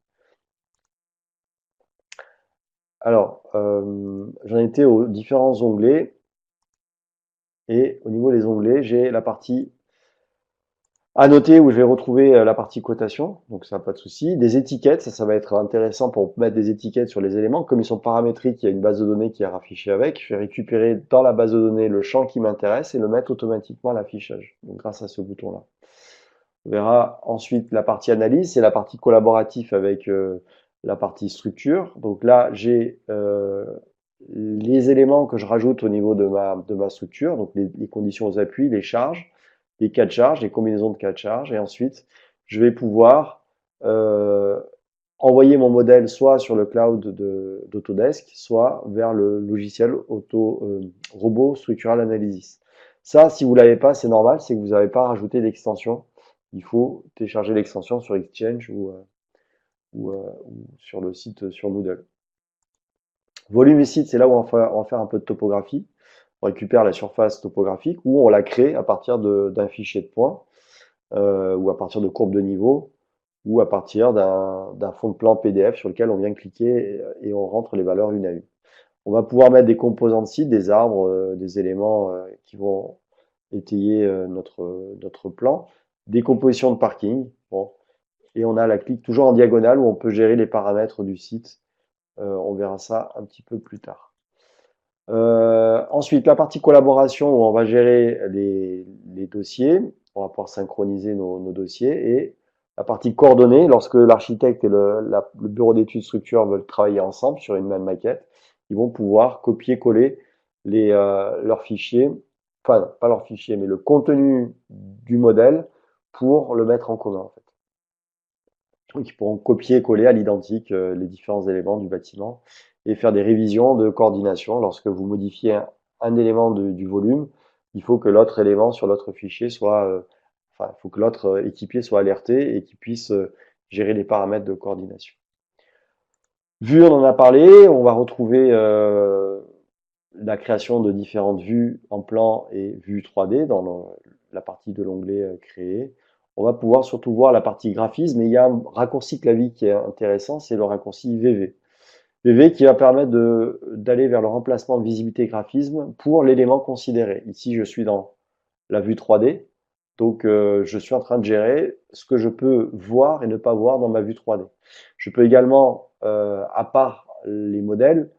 Alors, j'en étais aux différents onglets. Et au niveau des onglets, j'ai la partie annoter où je vais retrouver la partie cotation, donc ça n'a pas de souci. Des étiquettes, ça va être intéressant pour mettre des étiquettes sur les éléments. Comme ils sont paramétriques, il y a une base de données qui est raffichée avec. Je vais récupérer dans la base de données le champ qui m'intéresse et le mettre automatiquement à l'affichage, donc grâce à ce bouton-là. On verra ensuite la partie analyse, c'est la partie collaborative avec la partie structure. Donc là, j'ai les éléments que je rajoute au niveau de ma structure, donc les conditions aux appuis, les charges, les cas de charge, les combinaisons de cas de charge, et ensuite, je vais pouvoir euh, envoyer mon modèle soit sur le cloud d'Autodesk, soit vers le logiciel Robot Structural Analysis. Ça, si vous l'avez pas, c'est normal, c'est que vous n'avez pas rajouté d'extension. Il faut télécharger l'extension sur Exchange ou sur le site sur Moodle. Volume et site, c'est là où on va faire un peu de topographie. On récupère la surface topographique ou on la crée à partir d'un fichier de points ou à partir de courbes de niveau ou à partir d'un fond de plan PDF sur lequel on vient cliquer et on rentre les valeurs une à une. On va pouvoir mettre des composants de site, des arbres, des éléments qui vont étayer notre plan, des compositions de parking. Bon. Et on a la clique toujours en diagonale où on peut gérer les paramètres du site. On verra ça un petit peu plus tard. Ensuite, la partie collaboration où on va gérer les dossiers. On va pouvoir synchroniser nos dossiers. Et la partie coordonnées, lorsque l'architecte et le bureau d'études structure veulent travailler ensemble sur une même maquette, ils vont pouvoir copier-coller leurs fichiers, enfin pas leurs fichiers, mais le contenu du modèle pour le mettre en commun en fait. Donc ils pourront copier-coller à l'identique les différents éléments du bâtiment et faire des révisions de coordination. Lorsque vous modifiez un élément du volume, il faut que l'autre élément sur l'autre fichier soit, enfin, il faut que l'autre équipier soit alerté et qu'il puisse gérer les paramètres de coordination. Vue, on en a parlé, on va retrouver la création de différentes vues en plan et vues 3D dans la partie de l'onglet créer. On va pouvoir surtout voir la partie graphisme, mais il y a un raccourci clavier qui est intéressant, c'est le raccourci VV. VV qui va permettre d'aller vers le remplacement de visibilité graphisme pour l'élément considéré. Ici, je suis dans la vue 3D, donc je suis en train de gérer ce que je peux voir et ne pas voir dans ma vue 3D. Je peux également, à part les modèles,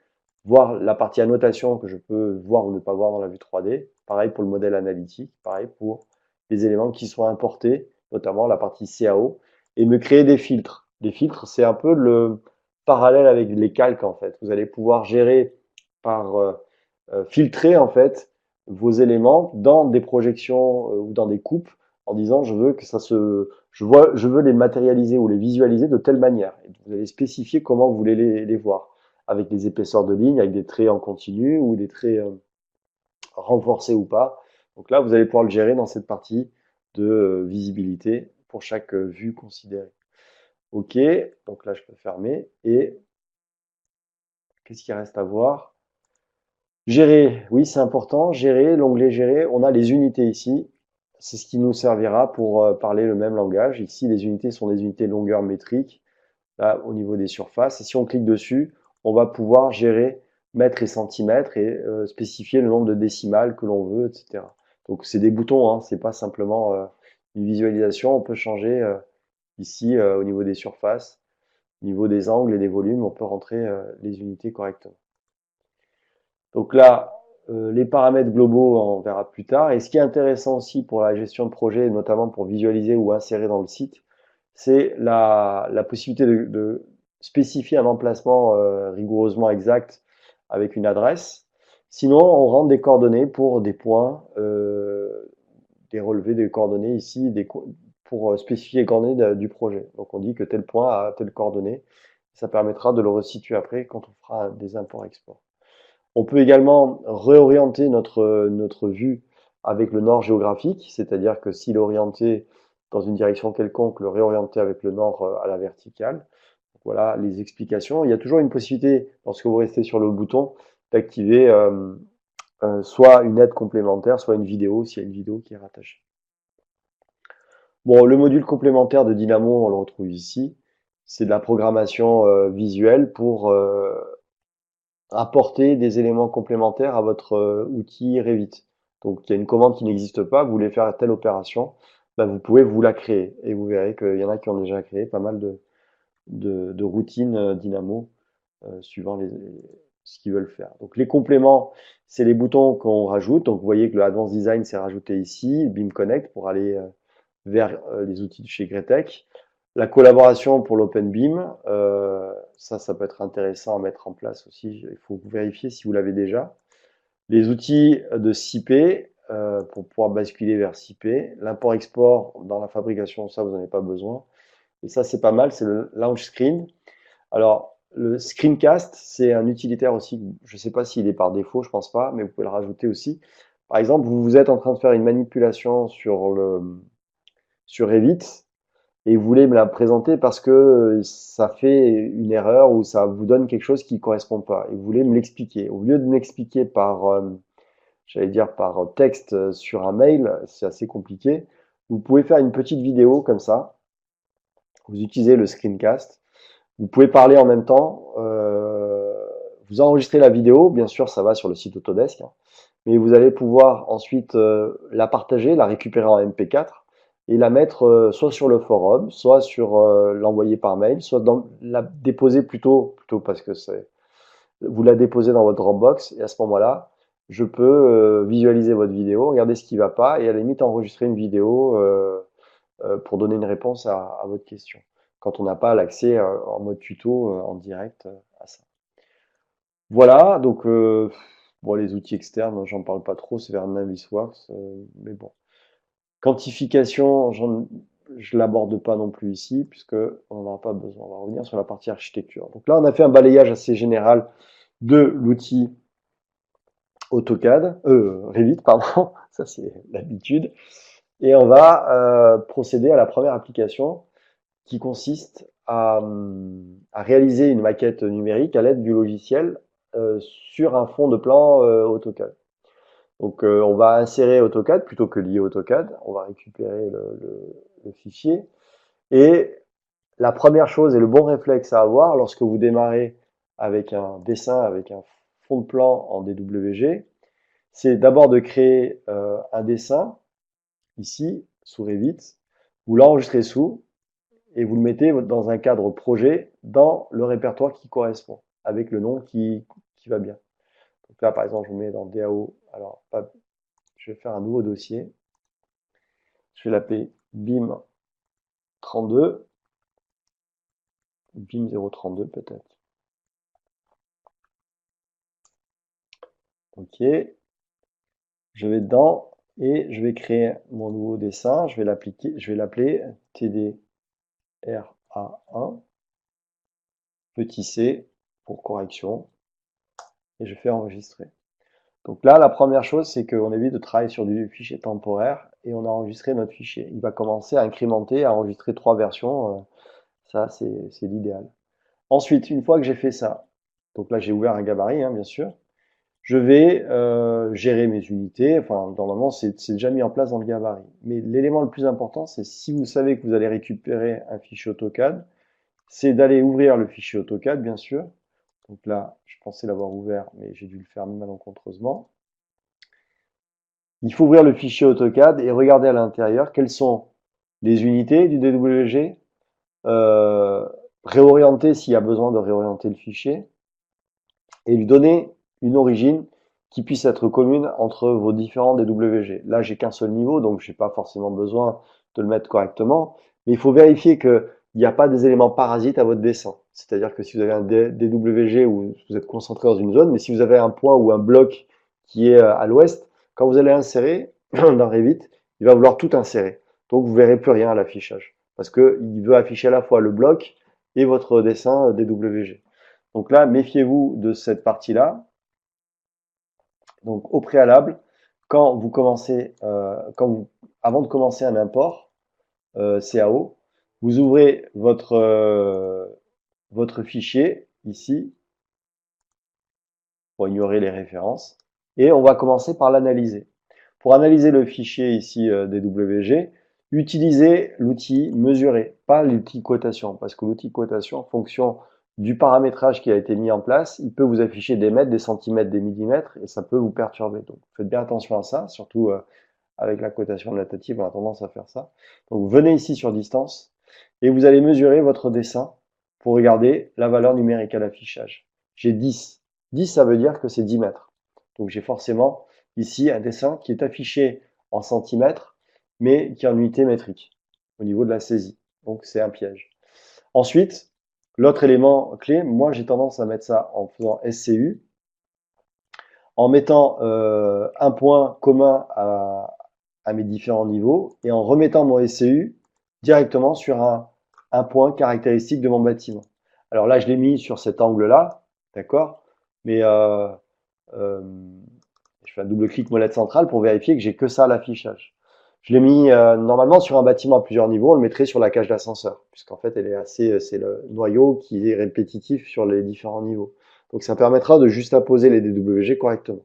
voir la partie annotation que je peux voir ou ne pas voir dans la vue 3D. Pareil pour le modèle analytique, pareil pour les éléments qui sont importés, notamment la partie CAO, et me créer des filtres. Les filtres, c'est un peu le parallèle avec les calques en fait. Vous allez pouvoir gérer par filtrer en fait vos éléments dans des projections ou dans des coupes en disant je veux que je veux les matérialiser ou les visualiser de telle manière. Et vous allez spécifier comment vous voulez les voir avec des épaisseurs de ligne, avec des traits en continu ou des traits renforcés ou pas. Donc là, vous allez pouvoir le gérer dans cette partie de visibilité pour chaque vue considérée. OK, donc là, je peux fermer. Et qu'est-ce qu'il reste à voir? Gérer, oui, c'est important. Gérer, l'onglet gérer, on a les unités ici. C'est ce qui nous servira pour parler le même langage. Ici, les unités sont des unités longueur métrique, là, au niveau des surfaces. Et si on clique dessus, on va pouvoir gérer mètres et centimètres et spécifier le nombre de décimales que l'on veut, etc. Donc, c'est des boutons, hein, c'est pas simplement une visualisation. On peut changer ici au niveau des surfaces, au niveau des angles et des volumes, on peut rentrer les unités correctement. Donc là, les paramètres globaux, on verra plus tard. Et ce qui est intéressant aussi pour la gestion de projet, notamment pour visualiser ou insérer dans le site, c'est la possibilité de spécifier un emplacement rigoureusement exact avec une adresse. Sinon, on rentre des coordonnées pour des points, des relevés des coordonnées ici, pour spécifier les coordonnées du projet. Donc on dit que tel point a telle coordonnée. Ça permettra de le resituer après quand on fera des imports-exports. On peut également réorienter notre vue avec le nord géographique, c'est-à-dire que s'il est orienté dans une direction quelconque, le réorienter avec le nord à la verticale. Donc voilà les explications. Il y a toujours une possibilité, lorsque vous restez sur le bouton, d'activer soit une aide complémentaire, soit une vidéo, s'il y a une vidéo qui est rattachée. Bon, le module complémentaire de Dynamo, on le retrouve ici. C'est de la programmation visuelle pour apporter des éléments complémentaires à votre outil Revit. Donc, il y a une commande qui n'existe pas, vous voulez faire telle opération, ben, vous pouvez vous la créer. Et vous verrez qu'il y en a qui ont déjà créé pas mal de routines Dynamo suivant ce qu'ils veulent faire. Donc, les compléments, c'est les boutons qu'on rajoute. Donc, vous voyez que le Advanced Design s'est rajouté ici, BIM Connect pour aller vers les outils de chez Greatech. La collaboration pour l'OpenBeam, ça peut être intéressant à mettre en place aussi. Il faut vérifier si vous l'avez déjà. Les outils de SIP pour pouvoir basculer vers SIP. L'import-export dans la fabrication, ça, vous n'en avez pas besoin. Et ça, c'est pas mal, c'est le launch screen. Alors, le screencast, c'est un utilitaire aussi. Je ne sais pas s'il est par défaut, je pense pas, mais vous pouvez le rajouter aussi. Par exemple, vous êtes en train de faire une manipulation sur Revit et vous voulez me la présenter parce que ça fait une erreur ou ça vous donne quelque chose qui ne correspond pas et vous voulez me l'expliquer. Au lieu de m'expliquer j'allais dire par texte sur un mail, c'est assez compliqué. Vous pouvez faire une petite vidéo comme ça. Vous utilisez le screencast. Vous pouvez parler en même temps. Vous enregistrez la vidéo. Bien sûr, ça va sur le site Autodesk. Hein, mais vous allez pouvoir ensuite la partager, la récupérer en MP4 et la mettre soit sur le forum, soit sur l'envoyer par mail, soit la déposer plutôt parce que vous la déposez dans votre Dropbox et à ce moment-là, je peux visualiser votre vidéo, regarder ce qui ne va pas et à la limite enregistrer une vidéo pour donner une réponse à votre question quand on n'a pas l'accès en mode tuto en direct à ça. Voilà, donc bon, les outils externes, j'en parle pas trop, c'est vers Navisworks, mais bon. Quantification, je l'aborde pas non plus ici, puisque on n'en aura pas besoin. On va revenir sur la partie architecture. Donc là, on a fait un balayage assez général de l'outil AutoCAD, Revit, pardon, ça c'est l'habitude. Et on va procéder à la première application qui consiste à réaliser une maquette numérique à l'aide du logiciel sur un fond de plan AutoCAD. Donc on va insérer AutoCAD plutôt que lier AutoCAD, on va récupérer le fichier. Et la première chose et le bon réflexe à avoir lorsque vous démarrez avec un dessin, avec un fond de plan en DWG, c'est d'abord de créer un dessin, ici, sous Revit, vous l'enregistrez sous, et vous le mettez dans un cadre projet dans le répertoire qui correspond, avec le nom qui va bien. Donc là, par exemple, je vous mets dans DAO. Alors, je vais faire un nouveau dossier. Je vais l'appeler BIM 32, BIM 032 peut-être. Ok. Je vais dedans et je vais créer mon nouveau dessin. Je vais l'appeler TDRA1, petit c pour correction, et je fais enregistrer. Donc là, la première chose, c'est qu'on évite de travailler sur du fichier temporaire et on a enregistré notre fichier. Il va commencer à incrémenter, à enregistrer 3 versions. Ça, c'est l'idéal. Ensuite, une fois que j'ai fait ça, donc là, j'ai ouvert un gabarit, hein, bien sûr, je vais gérer mes unités. Enfin, normalement, c'est déjà mis en place dans le gabarit. Mais l'élément le plus important, c'est si vous savez que vous allez récupérer un fichier AutoCAD, c'est d'aller ouvrir le fichier AutoCAD, bien sûr. Donc là, je pensais l'avoir ouvert, mais j'ai dû le faire malencontreusement. Il faut ouvrir le fichier AutoCAD et regarder à l'intérieur quelles sont les unités du DWG, réorienter s'il y a besoin de réorienter le fichier, et lui donner une origine qui puisse être commune entre vos différents DWG. Là, j'ai qu'un seul niveau, donc je n'ai pas forcément besoin de le mettre correctement, mais il faut vérifier qu'il n'y a pas des éléments parasites à votre dessin. C'est-à-dire que si vous avez un DWG où vous êtes concentré dans une zone, mais si vous avez un point ou un bloc qui est à l'ouest, quand vous allez insérer dans Revit, il va vouloir tout insérer. Donc vous verrez plus rien à l'affichage, parce qu'il veut afficher à la fois le bloc et votre dessin DWG. Donc là, méfiez-vous de cette partie-là. Donc au préalable, quand vous commencez, avant de commencer un import CAO, vous ouvrez votre fichier ici pour ignorer les références et on va commencer par l'analyser. Pour analyser le fichier ici DWG, utilisez l'outil mesurer, pas l'outil cotation, parce que l'outil cotation, en fonction du paramétrage qui a été mis en place, il peut vous afficher des mètres, des centimètres, des millimètres, et ça peut vous perturber. Donc faites bien attention à ça, surtout avec la cotation adaptative, on a tendance à faire ça. Donc venez ici sur distance, et vous allez mesurer votre dessin pour regarder la valeur numérique à l'affichage. J'ai 10. 10, ça veut dire que c'est 10 mètres. Donc j'ai forcément ici un dessin qui est affiché en centimètres, mais qui est en unité métrique au niveau de la saisie. Donc c'est un piège. Ensuite, l'autre élément clé, moi j'ai tendance à mettre ça en faisant SCU, en mettant un point commun à mes différents niveaux et en remettant mon SCU directement sur un point caractéristique de mon bâtiment. Alors là, je l'ai mis sur cet angle-là, d'accord? Mais euh, je fais un double-clic molette centrale pour vérifier que j'ai que ça à l'affichage. Je l'ai mis normalement sur un bâtiment à plusieurs niveaux, on le mettrait sur la cage d'ascenseur, puisqu'en fait, elle est assez, c'est le noyau qui est répétitif sur les différents niveaux. Donc ça permettra de juste apposer les DWG correctement.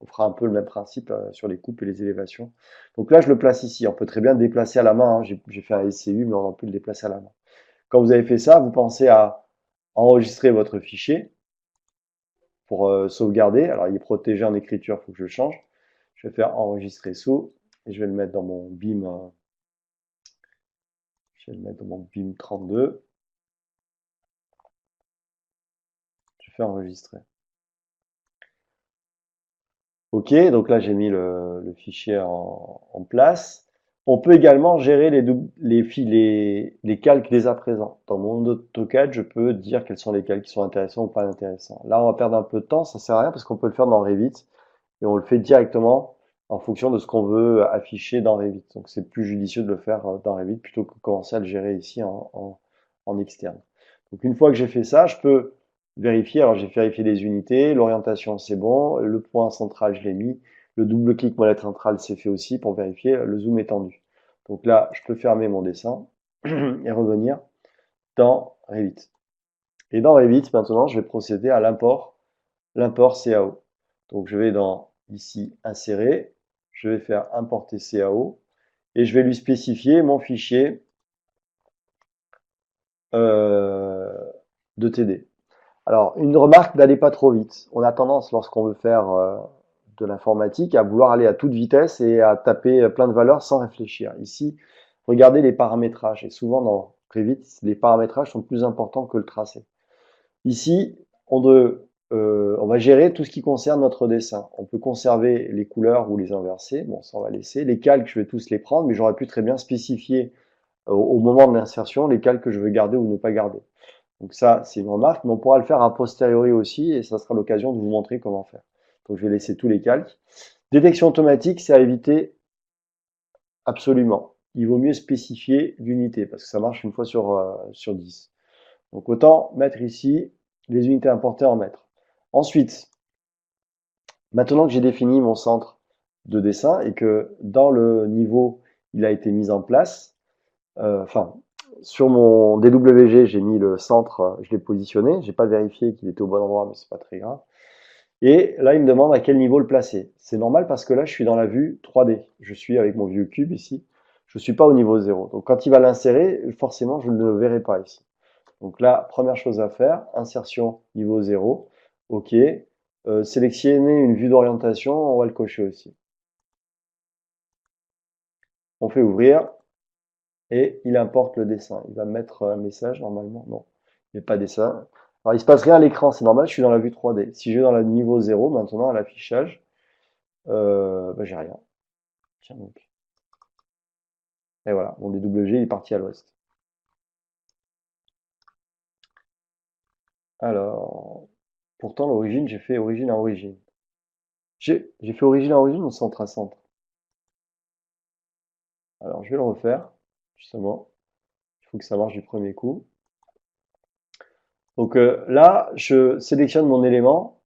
On fera un peu le même principe sur les coupes et les élévations. Donc là, je le place ici. On peut très bien le déplacer à la main, hein. J'ai fait un SCU, mais on peut le déplacer à la main. Quand vous avez fait ça, vous pensez à enregistrer votre fichier pour sauvegarder. Alors, il est protégé en écriture, il faut que je le change. Je vais faire enregistrer sous et je vais le mettre dans mon BIM. Je vais le mettre dans mon BIM 32. Je fais enregistrer. Ok, donc là j'ai mis le fichier en place. On peut également gérer les calques dès à présent. Dans mon AutoCAD, je peux dire quels sont les calques qui sont intéressants ou pas intéressants. Là, on va perdre un peu de temps, ça sert à rien parce qu'on peut le faire dans Revit et on le fait directement en fonction de ce qu'on veut afficher dans Revit. Donc c'est plus judicieux de le faire dans Revit plutôt que de commencer à le gérer ici en externe. Donc une fois que j'ai fait ça, je peux vérifier. Alors j'ai vérifié les unités, l'orientation c'est bon, le point central je l'ai mis, le double-clic molette centrale c'est fait aussi pour vérifier le zoom étendu. Donc là, je peux fermer mon dessin et revenir dans Revit. Et dans Revit, maintenant, je vais procéder à l'import CAO. Donc je vais dans ici insérer, je vais faire importer CAO et je vais lui spécifier mon fichier euh, de TD. Alors, une remarque, n'allez pas trop vite. On a tendance, lorsqu'on veut faire de l'informatique, à vouloir aller à toute vitesse et à taper plein de valeurs sans réfléchir. Ici, regardez les paramétrages. Et souvent, dans Revit, les paramétrages sont plus importants que le tracé. Ici, on va gérer tout ce qui concerne notre dessin. On peut conserver les couleurs ou les inverser. Bon, ça, on va laisser. Les calques, je vais tous les prendre, mais j'aurais pu très bien spécifier au moment de l'insertion les calques que je veux garder ou ne pas garder. Donc ça, c'est une remarque, mais on pourra le faire a posteriori aussi, et ça sera l'occasion de vous montrer comment faire. Donc je vais laisser tous les calques. Détection automatique, c'est à éviter absolument. Il vaut mieux spécifier l'unité, parce que ça marche une fois sur 10. Donc autant mettre ici les unités importées en mètres. Ensuite, maintenant que j'ai défini mon centre de dessin et que dans le niveau, il a été mis en place, enfin, sur mon DWG, j'ai mis le centre, je l'ai positionné. J'ai pas vérifié qu'il était au bon endroit, mais c'est pas très grave. Et là, il me demande à quel niveau le placer. C'est normal parce que là, je suis dans la vue 3D. Je suis avec mon vieux cube ici. Je suis pas au niveau 0. Donc, quand il va l'insérer, forcément, je ne le verrai pas ici. Donc là, première chose à faire, insertion niveau 0. OK. Sélectionner une vue d'orientation, on va le cocher aussi. On fait ouvrir. Et il importe le dessin. Il va me mettre un message normalement. Non, il n'y a pas de dessin. Alors il se passe rien à l'écran, c'est normal, je suis dans la vue 3D. Si je vais dans le niveau 0 maintenant à l'affichage, j'ai rien. Tiens donc. Et voilà, mon DWG il est parti à l'ouest. Alors, pourtant l'origine, j'ai fait origine à origine. J'ai fait origine à origine ou centre à centre? Alors je vais le refaire, justement. Il faut que ça marche du premier coup. Donc là, je sélectionne mon élément.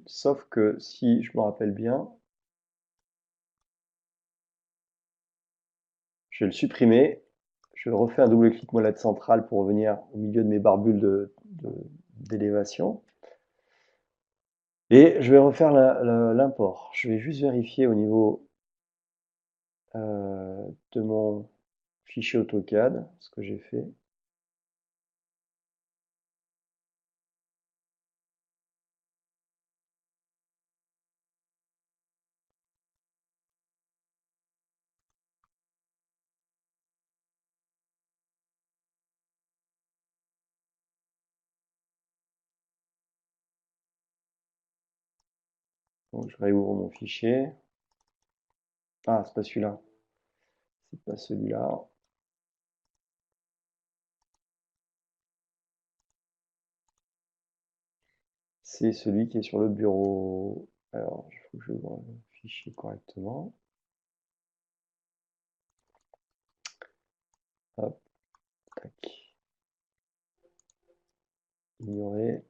Sauf que si je me rappelle bien, je vais le supprimer. Je refais un double-clic molette centrale pour revenir au milieu de mes barbules d'élévation. Et je vais refaire l'import. Je vais juste vérifier au niveau de mon fichier AutoCAD ce que j'ai fait. Donc, je réouvre mon fichier. Ah, c'est pas celui-là. C'est pas celui-là. C'est celui qui est sur le bureau. Alors, il faut que je vois le fichier correctement. Hop, tac. Ignorer.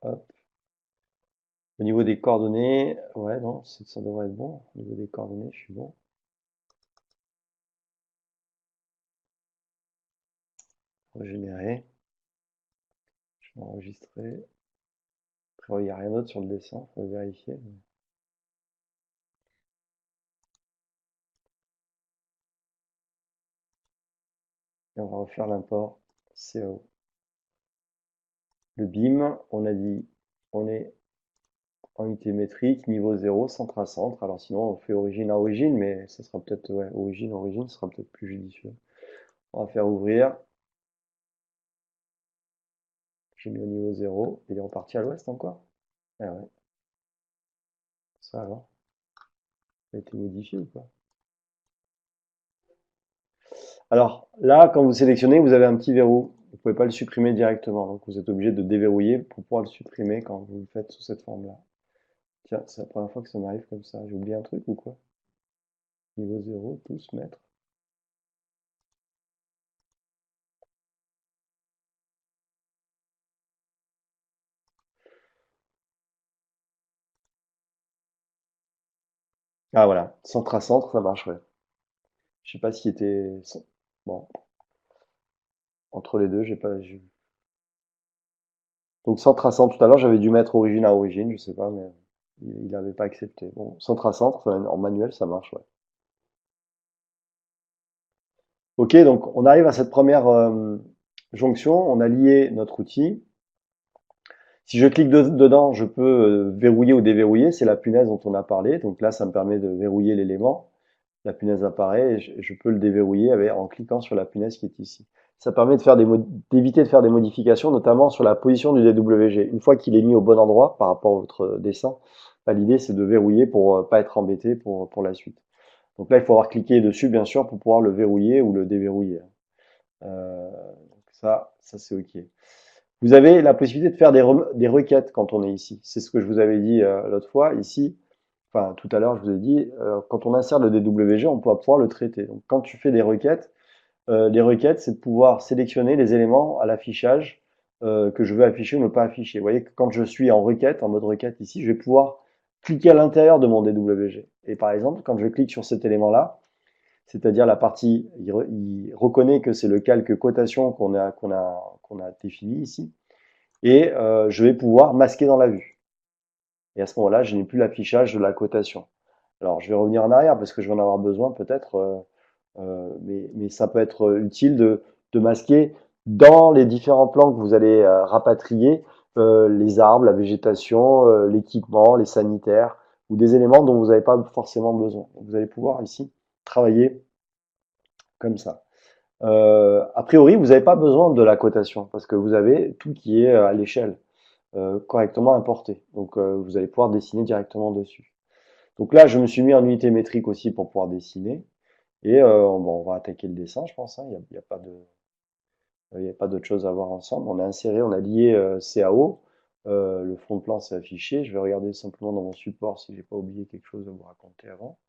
Hop. Au niveau des coordonnées, ouais, non, ça devrait être bon. Au niveau des coordonnées, je suis bon. Régénérer. Je vais enregistrer. Après, il n'y a rien d'autre sur le dessin, il faut vérifier. Et on va refaire l'import CAO. Le BIM, on a dit, on est en unité métrique, niveau 0, centre à centre. Alors sinon, on fait origine à origine, mais ça sera peut-être, ouais, origine, origine, ce sera peut-être plus judicieux. On va faire ouvrir. J'ai mis au niveau 0. Il est reparti à l'ouest encore? Ah ouais. Ça alors? Ça a été modifié ou pas? Alors là, quand vous sélectionnez, vous avez un petit verrou. Vous ne pouvez pas le supprimer directement. Donc vous êtes obligé de déverrouiller pour pouvoir le supprimer quand vous le faites sous cette forme-là. Tiens, c'est la première fois que ça m'arrive comme ça. J'ai oublié un truc ou quoi? Niveau 0, tous mettre. Ah voilà, centre à centre, ça marche, ouais. Je sais pas s'il était... Bon, entre les deux, j'ai pas... Donc centre à centre, tout à l'heure, j'avais dû mettre origine à origine, je sais pas, mais il n'avait pas accepté. Bon, centre à centre, en manuel, ça marche, ouais. Ok, donc on arrive à cette première jonction, on a lié notre outil. Si je clique dedans, je peux verrouiller ou déverrouiller, c'est la punaise dont on a parlé. Donc là, ça me permet de verrouiller l'élément. La punaise apparaît et je peux le déverrouiller en cliquant sur la punaise qui est ici. Ça permet de faire d'éviter de faire des modifications, notamment sur la position du DWG. Une fois qu'il est mis au bon endroit par rapport à votre dessin, bah, l'idée c'est de verrouiller pour pas être embêté pour la suite. Donc là, il faut avoir cliqué dessus, bien sûr, pour pouvoir le verrouiller ou le déverrouiller. Donc ça c'est OK. Vous avez la possibilité de faire des requêtes quand on est ici. C'est ce que je vous avais dit l'autre fois. Ici, enfin tout à l'heure, je vous ai dit, quand on insère le DWG, on va pouvoir le traiter. Donc quand tu fais des requêtes, les requêtes, c'est de pouvoir sélectionner les éléments à l'affichage que je veux afficher ou ne pas afficher. Vous voyez que quand je suis en requête, en mode requête ici, je vais pouvoir cliquer à l'intérieur de mon DWG. Et par exemple, quand je clique sur cet élément-là, c'est-à-dire la partie, il reconnaît que c'est le calque cotation qu'on a défini ici, et je vais pouvoir masquer dans la vue. Et à ce moment-là, je n'ai plus l'affichage de la cotation. Alors, je vais revenir en arrière parce que je vais en avoir besoin peut-être, mais ça peut être utile de masquer dans les différents plans que vous allez rapatrier les arbres, la végétation, l'équipement, les sanitaires ou des éléments dont vous n'avez pas forcément besoin. Vous allez pouvoir ici travailler comme ça. A priori, vous n'avez pas besoin de la cotation parce que vous avez tout qui est à l'échelle correctement importé. Donc, vous allez pouvoir dessiner directement dessus. Donc là, je me suis mis en unité métrique aussi pour pouvoir dessiner. Et bon, on va attaquer le dessin, je pense. Hein. Il y a pas de, il y a pas d'autre chose à voir ensemble. On a inséré, on a lié CAO. Le fond de plan s'est affiché. Je vais regarder simplement dans mon support si j'ai pas oublié quelque chose à vous raconter avant.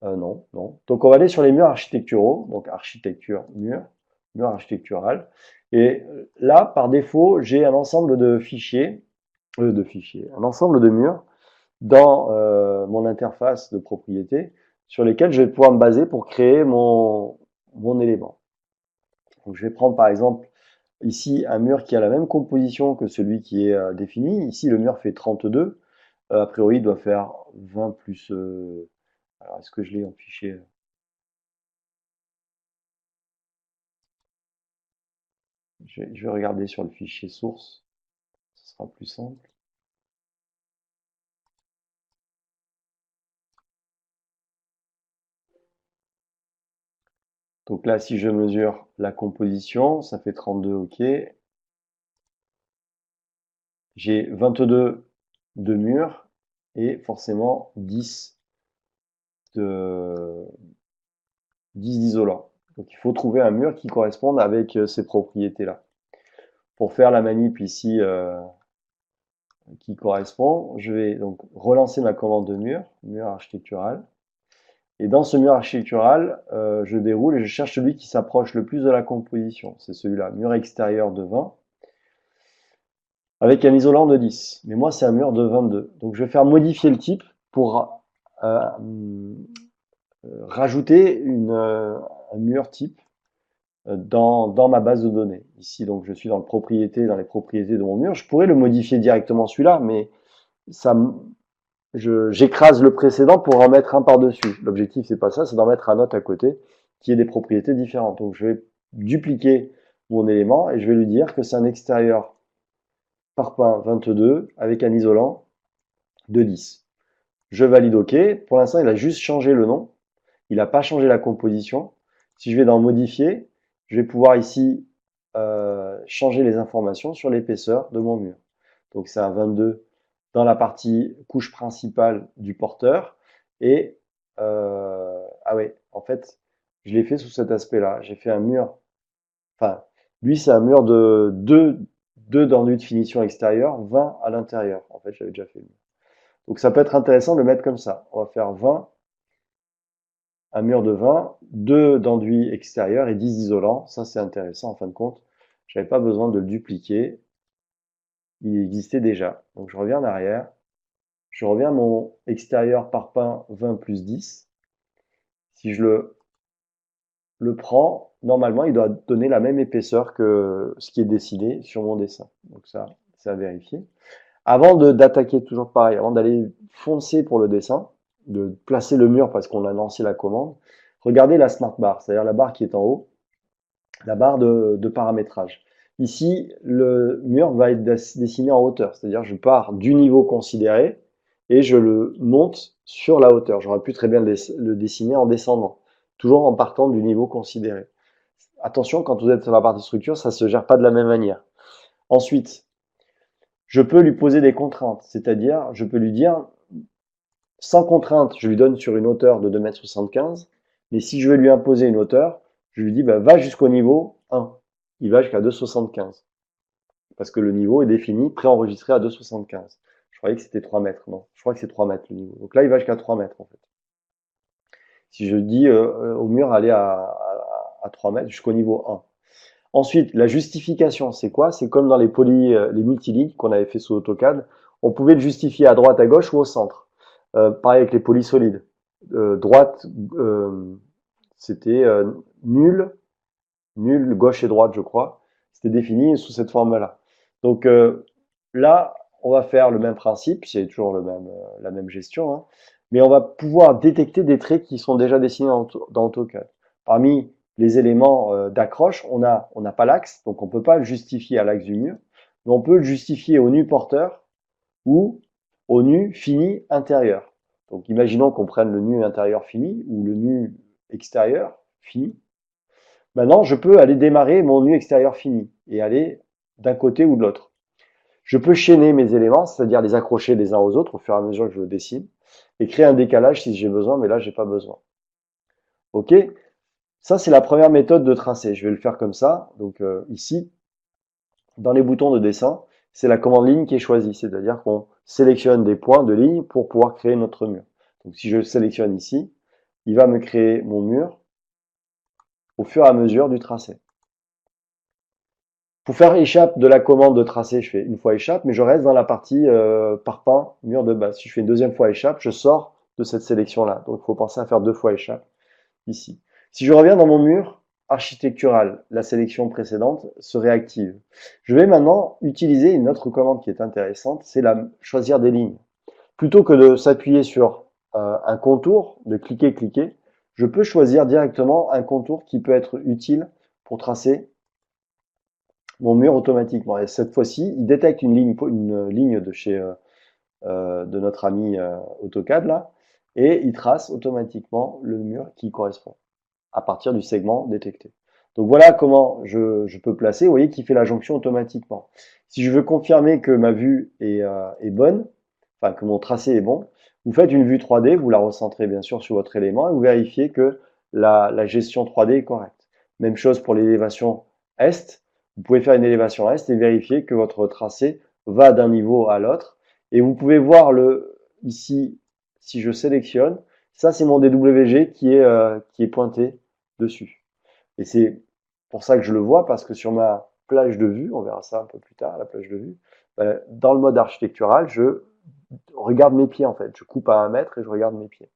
Non, non. Donc on va aller sur les murs architecturaux. Donc architecture, mur architectural. Et là, par défaut, j'ai un ensemble de fichiers, un ensemble de murs dans mon interface de propriété sur lesquels je vais pouvoir me baser pour créer mon élément. Donc, je vais prendre par exemple ici un mur qui a la même composition que celui qui est défini. Ici, le mur fait 32. A priori, il doit faire 20 plus... alors, est-ce que je l'ai en fichier? Je vais regarder sur le fichier source. Ce sera plus simple. Donc là, si je mesure la composition, ça fait 32, ok. J'ai 22 de murs et forcément 10 d'isolant. Donc il faut trouver un mur qui corresponde avec ces propriétés-là. Pour faire la manip ici qui correspond, je vais donc relancer ma commande de mur architectural. Et dans ce mur architectural, je déroule et je cherche celui qui s'approche le plus de la composition. C'est celui-là, mur extérieur de 20, avec un isolant de 10. Mais moi, c'est un mur de 22. Donc je vais faire modifier le type pour rajouter un mur type dans ma base de données. Ici, donc, je suis dans les propriétés de mon mur. Je pourrais le modifier directement celui-là, mais j'écrase le précédent pour en mettre un par-dessus. L'objectif, c'est pas ça, c'est d'en mettre un autre à côté qui ait des propriétés différentes. Donc, je vais dupliquer mon élément et je vais lui dire que c'est un extérieur parpaing 22 avec un isolant de 10. Je valide OK. Pour l'instant, il a juste changé le nom. Il n'a pas changé la composition. Si je vais dans modifier, je vais pouvoir ici changer les informations sur l'épaisseur de mon mur. Donc c'est un 22 dans la partie couche principale du porteur. Et ah ouais, en fait, je l'ai fait sous cet aspect-là. J'ai fait un mur. Enfin, lui, c'est un mur de 2 d'enduit de finition extérieure, 20 à l'intérieur. En fait, j'avais déjà fait le mur. Donc ça peut être intéressant de le mettre comme ça. On va faire 20, un mur de 20, 2 d'enduit extérieur et 10 d'isolant. Ça, c'est intéressant en fin de compte. Je n'avais pas besoin de le dupliquer. Il existait déjà. Donc je reviens en arrière. Je reviens à mon extérieur parpaing 20 plus 10. Si je le prends, normalement, il doit donner la même épaisseur que ce qui est dessiné sur mon dessin. Donc ça, c'est à vérifier. Avant d'attaquer, toujours pareil, avant d'aller foncer pour le dessin, de placer le mur parce qu'on a lancé la commande, regardez la smart bar, c'est-à-dire la barre qui est en haut, la barre de paramétrage. Ici, le mur va être dessiné en hauteur, c'est-à-dire je pars du niveau considéré et je le monte sur la hauteur. J'aurais pu très bien le dessiner en descendant, toujours en partant du niveau considéré. Attention, quand vous êtes sur la partie structure, ça ne se gère pas de la même manière. Ensuite, je peux lui poser des contraintes, c'est-à-dire je peux lui dire, sans contrainte, je lui donne sur une hauteur de 2,75 m, mais si je veux lui imposer une hauteur, je lui dis bah, va jusqu'au niveau 1. Il va jusqu'à 2,75 parce que le niveau est défini, préenregistré à 2,75. Je croyais que c'était 3 mètres, non, je crois que c'est 3 mètres le niveau. Donc là, il va jusqu'à 3 mètres en fait. Si je dis au mur, aller à 3 mètres jusqu'au niveau 1. Ensuite, la justification, c'est quoi? C'est comme dans les multilignes qu'on avait fait sous AutoCAD. On pouvait le justifier à droite, à gauche ou au centre. Pareil avec les polysolides. Droite, c'était nul, gauche et droite, je crois. C'était défini sous cette forme-là. Donc là, on va faire le même principe, c'est toujours la même gestion, hein, mais on va pouvoir détecter des traits qui sont déjà dessinés dans AutoCAD. Parmi les éléments d'accroche, on n'a pas l'axe, donc on ne peut pas le justifier à l'axe du mur, mais on peut le justifier au nu porteur ou au nu fini intérieur. Donc imaginons qu'on prenne le nu intérieur fini ou le nu extérieur fini. Maintenant, je peux aller démarrer mon nu extérieur fini et aller d'un côté ou de l'autre. Je peux chaîner mes éléments, c'est-à-dire les accrocher les uns aux autres au fur et à mesure que je le dessine, et créer un décalage si j'ai besoin, mais là, j'ai pas besoin. OK? Ça, c'est la première méthode de tracé. Je vais le faire comme ça. Donc ici, dans les boutons de dessin, c'est la commande ligne qui est choisie, c'est-à-dire qu'on sélectionne des points de ligne pour pouvoir créer notre mur. Donc si je sélectionne ici, il va me créer mon mur au fur et à mesure du tracé. Pour faire échappe de la commande de tracé, je fais une fois échappe, mais je reste dans la partie parpaing, mur de base. Si je fais une deuxième fois échappe, je sors de cette sélection-là. Donc il faut penser à faire 2 fois échappe ici. Si je reviens dans mon mur architectural, la sélection précédente se réactive. Je vais maintenant utiliser une autre commande qui est intéressante, c'est choisir des lignes. Plutôt que de s'appuyer sur un contour, de cliquer, je peux choisir directement un contour qui peut être utile pour tracer mon mur automatiquement. Et cette fois-ci, il détecte une ligne de chez de notre ami AutoCAD là, et il trace automatiquement le mur qui correspond à partir du segment détecté. Donc voilà comment je peux placer. Vous voyez qu'il fait la jonction automatiquement. Si je veux confirmer que ma vue est bonne, enfin que mon tracé est bon, vous faites une vue 3D, vous la recentrez bien sûr sur votre élément et vous vérifiez que la gestion 3D est correcte. Même chose pour l'élévation est. Vous pouvez faire une élévation est et vérifier que votre tracé va d'un niveau à l'autre. Et vous pouvez voir ici, si je sélectionne, ça c'est mon DWG qui est pointé dessus. Et c'est pour ça que je le vois, parce que sur ma plage de vue, on verra ça un peu plus tard, la plage de vue, dans le mode architectural, je regarde mes pieds en fait. Je coupe à 1 mètre et je regarde mes pieds.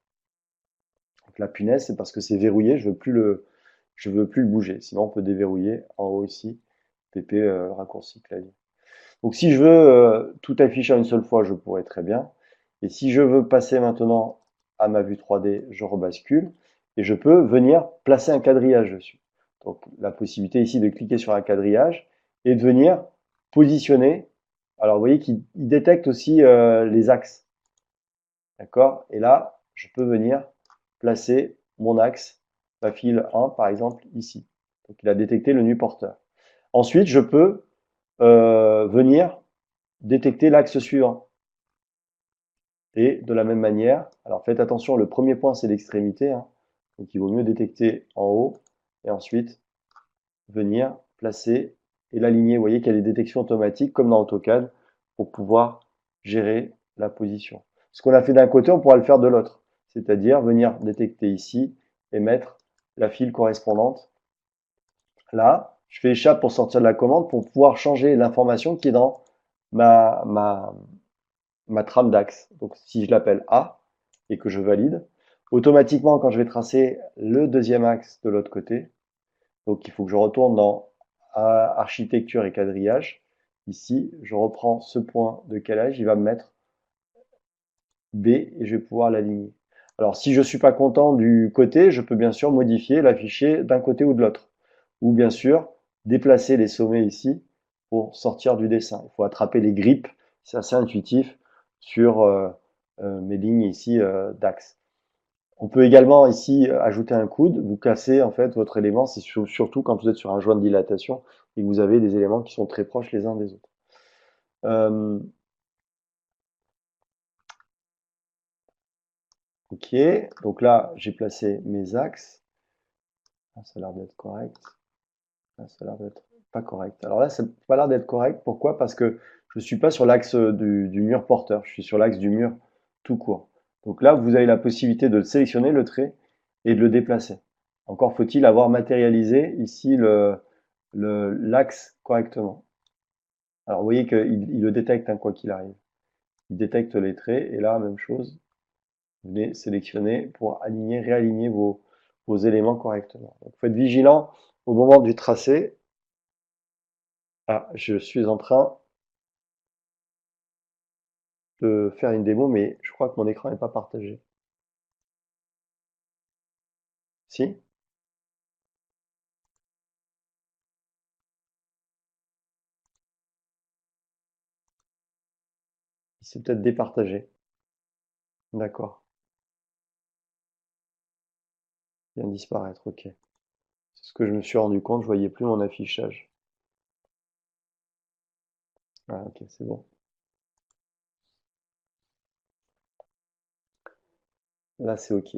Donc la punaise, c'est parce que c'est verrouillé, je veux plus le bouger. Sinon, on peut déverrouiller en haut ici, PP raccourci clavier. Donc si je veux tout afficher en une seule fois, je pourrais très bien. Et si je veux passer maintenant à ma vue 3D, je rebascule et je peux venir placer un quadrillage dessus. Donc la possibilité ici de cliquer sur un quadrillage et de venir positionner. Alors vous voyez qu'il détecte aussi les axes. D'accord? Et là, je peux venir placer mon axe, ma file 1 par exemple ici. Donc il a détecté le nu porteur. Ensuite, je peux venir détecter l'axe suivant. Et de la même manière, alors faites attention, le premier point c'est l'extrémité, hein, donc il vaut mieux détecter en haut et ensuite venir placer et l'aligner. Vous voyez qu'il y a des détections automatiques comme dans AutoCAD pour pouvoir gérer la position. Ce qu'on a fait d'un côté, on pourra le faire de l'autre, c'est-à-dire venir détecter ici et mettre la file correspondante là. Je fais échappe pour sortir de la commande pour pouvoir changer l'information qui est dans ma trame d'axe. Donc si je l'appelle A et que je valide, automatiquement quand je vais tracer le deuxième axe de l'autre côté, donc il faut que je retourne dans architecture et quadrillage. Ici, je reprends ce point de calage, il va me mettre B et je vais pouvoir l'aligner. Alors si je ne suis pas content du côté, je peux bien sûr modifier l'afficher d'un côté ou de l'autre. Ou bien sûr, déplacer les sommets ici pour sortir du dessin. Il faut attraper les grippes, c'est assez intuitif sur mes lignes ici d'axe. On peut également ici ajouter un coude, vous cassez en fait votre élément, c'est surtout quand vous êtes sur un joint de dilatation et que vous avez des éléments qui sont très proches les uns des autres. Ok, donc là j'ai placé mes axes. Ça a l'air d'être correct. Ça a l'air d'être pas correct. Alors là, ça n'a pas l'air d'être correct. Pourquoi? Parce que je ne suis pas sur l'axe du mur porteur, je suis sur l'axe du mur tout court. Donc là, vous avez la possibilité de sélectionner le trait et de le déplacer. Encore faut-il avoir matérialisé ici l'axe correctement. Alors vous voyez qu'il le détecte hein, quoi qu'il arrive. Il détecte les traits et là, même chose. Vous venez sélectionner pour aligner, réaligner vos éléments correctement. Donc, faut être vigilant au moment du tracé. Ah, je suis en train de faire une démo, mais je crois que mon écran n'est pas partagé. Si? Il s'est peut-être départagé. D'accord. Il vient de disparaître, ok. C'est ce que je me suis rendu compte, je voyais plus mon affichage. Ah, ok, c'est bon. Là, c'est ok.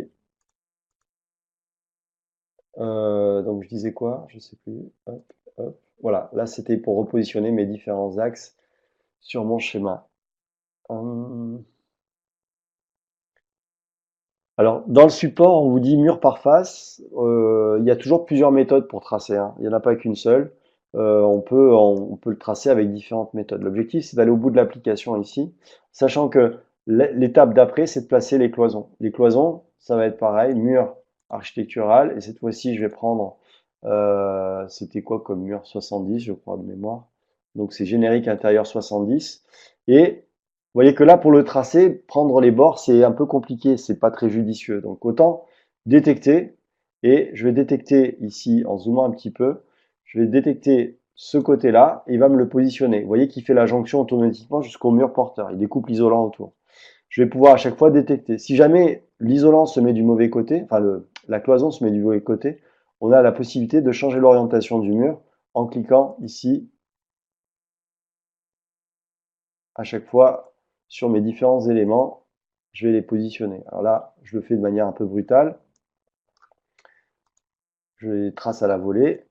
Donc, je disais quoi? Je sais plus. Hop, hop. Voilà, là, c'était pour repositionner mes différents axes sur mon schéma. Hum. Alors, dans le support, on vous dit mur par face. Il y a toujours plusieurs méthodes pour tracer, hein. Il n'y en a pas qu'une seule. On peut le tracer avec différentes méthodes. L'objectif, c'est d'aller au bout de l'application ici, sachant que l'étape d'après, c'est de placer les cloisons. Les cloisons, ça va être pareil, mur architectural. Et cette fois-ci, je vais prendre, c'était quoi comme mur? 70, je crois, de mémoire. Donc, c'est générique intérieur 70. Et vous voyez que là, pour le tracé, prendre les bords, c'est un peu compliqué, c'est pas très judicieux. Donc autant détecter, et je vais détecter ici, en zoomant un petit peu, je vais détecter ce côté-là, et il va me le positionner. Vous voyez qu'il fait la jonction automatiquement jusqu'au mur porteur, il découpe l'isolant autour. Je vais pouvoir à chaque fois détecter. Si jamais l'isolant se met du mauvais côté, enfin la cloison se met du mauvais côté, on a la possibilité de changer l'orientation du mur en cliquant ici à chaque fois sur mes différents éléments, je vais les positionner. Alors là, je le fais de manière un peu brutale. Je les trace à la volée,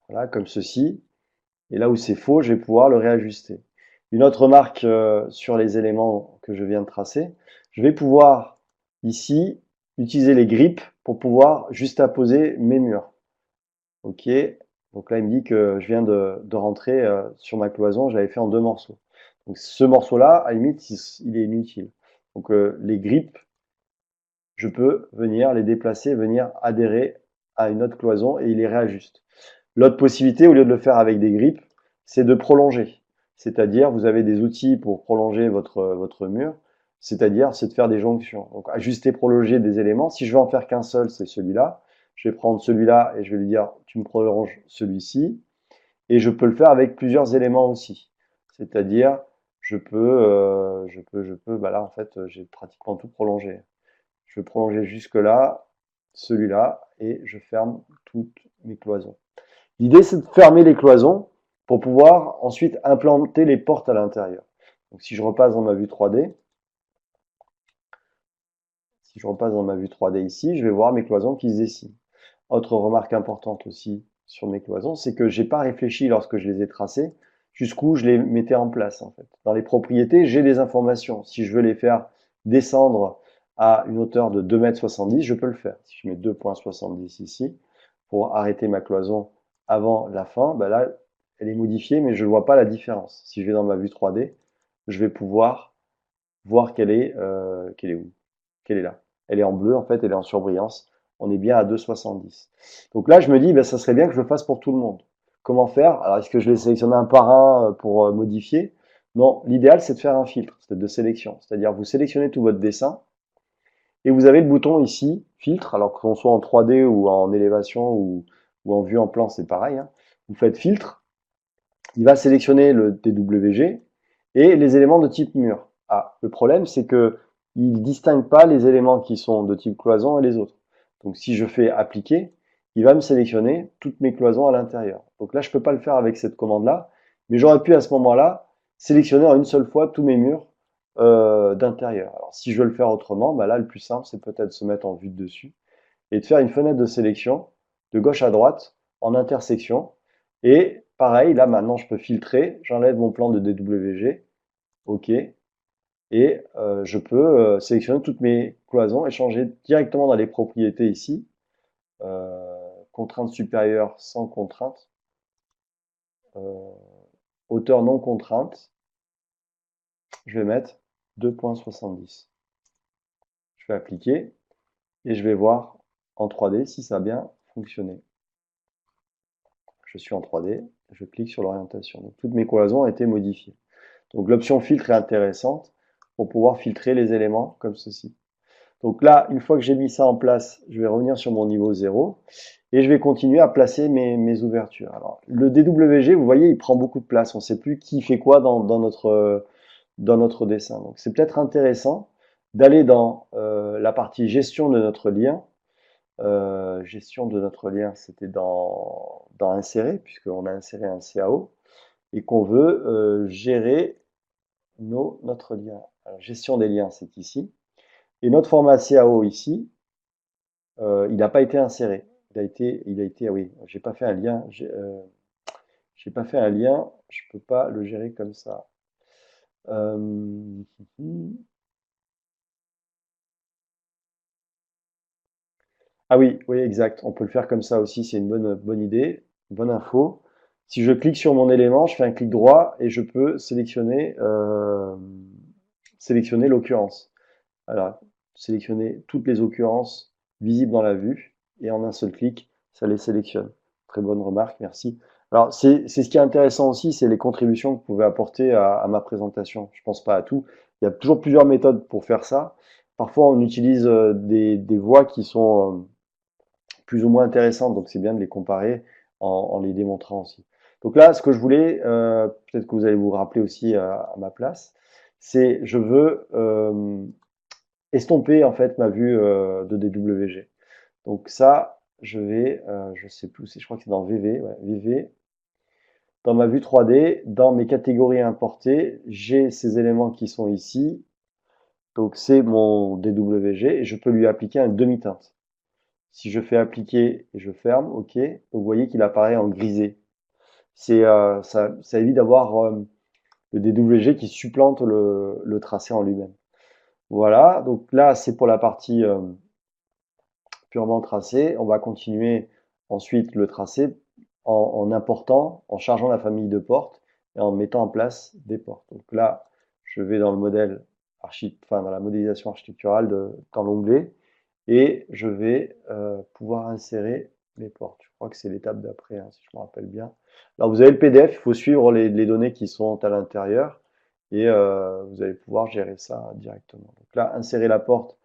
voilà, comme ceci. Et là où c'est faux, je vais pouvoir le réajuster. Une autre remarque sur les éléments que je viens de tracer, je vais pouvoir ici utiliser les grippes pour pouvoir juste apposer mes murs. Ok, donc là il me dit que je viens de rentrer sur ma cloison, j'avais fait en 2 morceaux. Donc ce morceau-là, à la limite, il est inutile. Donc les grippes, je peux venir les déplacer, venir adhérer à une autre cloison et il les réajuste. L'autre possibilité, au lieu de le faire avec des grippes, c'est de prolonger. C'est-à-dire, vous avez des outils pour prolonger votre mur, c'est-à-dire, c'est de faire des jonctions. Donc, ajuster, prolonger des éléments. Si je veux en faire qu'un seul, c'est celui-là. Je vais prendre celui-là et je vais lui dire, tu me prolonges celui-ci. Et je peux le faire avec plusieurs éléments aussi. C'est-à-dire, bah là, en fait, j'ai pratiquement tout prolongé. Je vais prolonger jusque-là, celui-là, et je ferme toutes mes cloisons. L'idée, c'est de fermer les cloisons pour pouvoir ensuite implanter les portes à l'intérieur. Donc, si je repasse dans ma vue 3D, ici, je vais voir mes cloisons qui se dessinent. Autre remarque importante aussi sur mes cloisons, c'est que j'ai pas réfléchi lorsque je les ai tracées jusqu'où je les mettais en place, en fait. Dans les propriétés, j'ai des informations. Si je veux les faire descendre à une hauteur de 2,70 m, je peux le faire. Si je mets 2,70 ici, pour arrêter ma cloison avant la fin, ben là, elle est modifiée, mais je ne vois pas la différence. Si je vais dans ma vue 3D, je vais pouvoir voir qu'elle est où? Qu'elle est là. Elle est en bleu, en fait, elle est en surbrillance. On est bien à 2,70. Donc là, je me dis, ben, ça serait bien que je le fasse pour tout le monde. Comment faire? Alors, est-ce que je vais sélectionner un par un pour modifier? Non, l'idéal, c'est de faire un filtre, c'est de sélection. C'est-à-dire, vous sélectionnez tout votre dessin et vous avez le bouton ici, filtre, alors qu'on soit en 3D ou en élévation ou en vue en plan, c'est pareil, hein. Vous faites filtre, il va sélectionner le DWG et les éléments de type mur. Ah, le problème, c'est que il distingue pas les éléments qui sont de type cloison et les autres. Donc, si je fais appliquer, il va me sélectionner toutes mes cloisons à l'intérieur. Donc là, je peux pas le faire avec cette commande-là, mais j'aurais pu à ce moment-là sélectionner en une seule fois tous mes murs d'intérieur. Alors, si je veux le faire autrement, bah là, le plus simple, c'est peut-être de se mettre en vue de dessus et de faire une fenêtre de sélection de gauche à droite en intersection. Et pareil, là maintenant je peux filtrer, j'enlève mon plan de DWG, OK, et je peux sélectionner toutes mes cloisons et changer directement dans les propriétés ici, contrainte supérieure sans contrainte, euh, hauteur non contrainte, je vais mettre 2,70. Je vais appliquer et je vais voir en 3D si ça a bien fonctionné. Je suis en 3D, je clique sur l'orientation. Donc, toutes mes cloisons ont été modifiées. Donc l'option filtre est intéressante pour pouvoir filtrer les éléments comme ceci. Donc là, une fois que j'ai mis ça en place, je vais revenir sur mon niveau 0 et je vais continuer à placer mes ouvertures. Alors, le DWG, vous voyez, il prend beaucoup de place. On ne sait plus qui fait quoi dans notre dessin. Donc c'est peut-être intéressant d'aller dans la partie gestion de notre lien. Gestion de notre lien, c'était dans insérer, puisqu'on a inséré un CAO, et qu'on veut gérer notre lien. Alors, gestion des liens, c'est ici. Et notre format CAO ici, il n'a pas été inséré. Ah oui, j'ai pas fait un lien, j'ai pas fait un lien, je peux pas le gérer comme ça. Euh, ah oui, oui, exact. On peut le faire comme ça aussi, c'est une bonne idée, une bonne info. Si je clique sur mon élément, je fais un clic droit et je peux sélectionner l'occurrence. Alors, sélectionner toutes les occurrences visibles dans la vue et en un seul clic, ça les sélectionne. Très bonne remarque, merci. Alors, c'est ce qui est intéressant aussi, c'est les contributions que vous pouvez apporter à ma présentation. Je pense pas à tout. Il y a toujours plusieurs méthodes pour faire ça. Parfois, on utilise des voies qui sont plus ou moins intéressantes, donc c'est bien de les comparer en les démontrant aussi. Donc là, ce que je voulais, peut-être que vous allez vous rappeler aussi à ma place, c'est je veux estomper en fait ma vue de DWG. Donc ça, je sais plus, je crois que c'est dans VV, ouais, VV, dans ma vue 3D, dans mes catégories importées, j'ai ces éléments qui sont ici. Donc c'est mon DWG et je peux lui appliquer un demi-teinte. Si je fais appliquer et je ferme, OK, donc vous voyez qu'il apparaît en grisé. Ça évite d'avoir le DWG qui supplante le tracé en lui-même. Voilà, donc là c'est pour la partie purement tracé. On va continuer ensuite le tracé en important, en chargeant la famille de portes et en mettant en place des portes. Donc là, je vais dans le modèle dans la modélisation architecturale dans l'onglet et je vais pouvoir insérer les portes. Je crois que c'est l'étape d'après, hein, si je me rappelle bien. Alors vous avez le PDF, il faut suivre les données qui sont à l'intérieur et vous allez pouvoir gérer ça directement. Donc là, insérer la porte,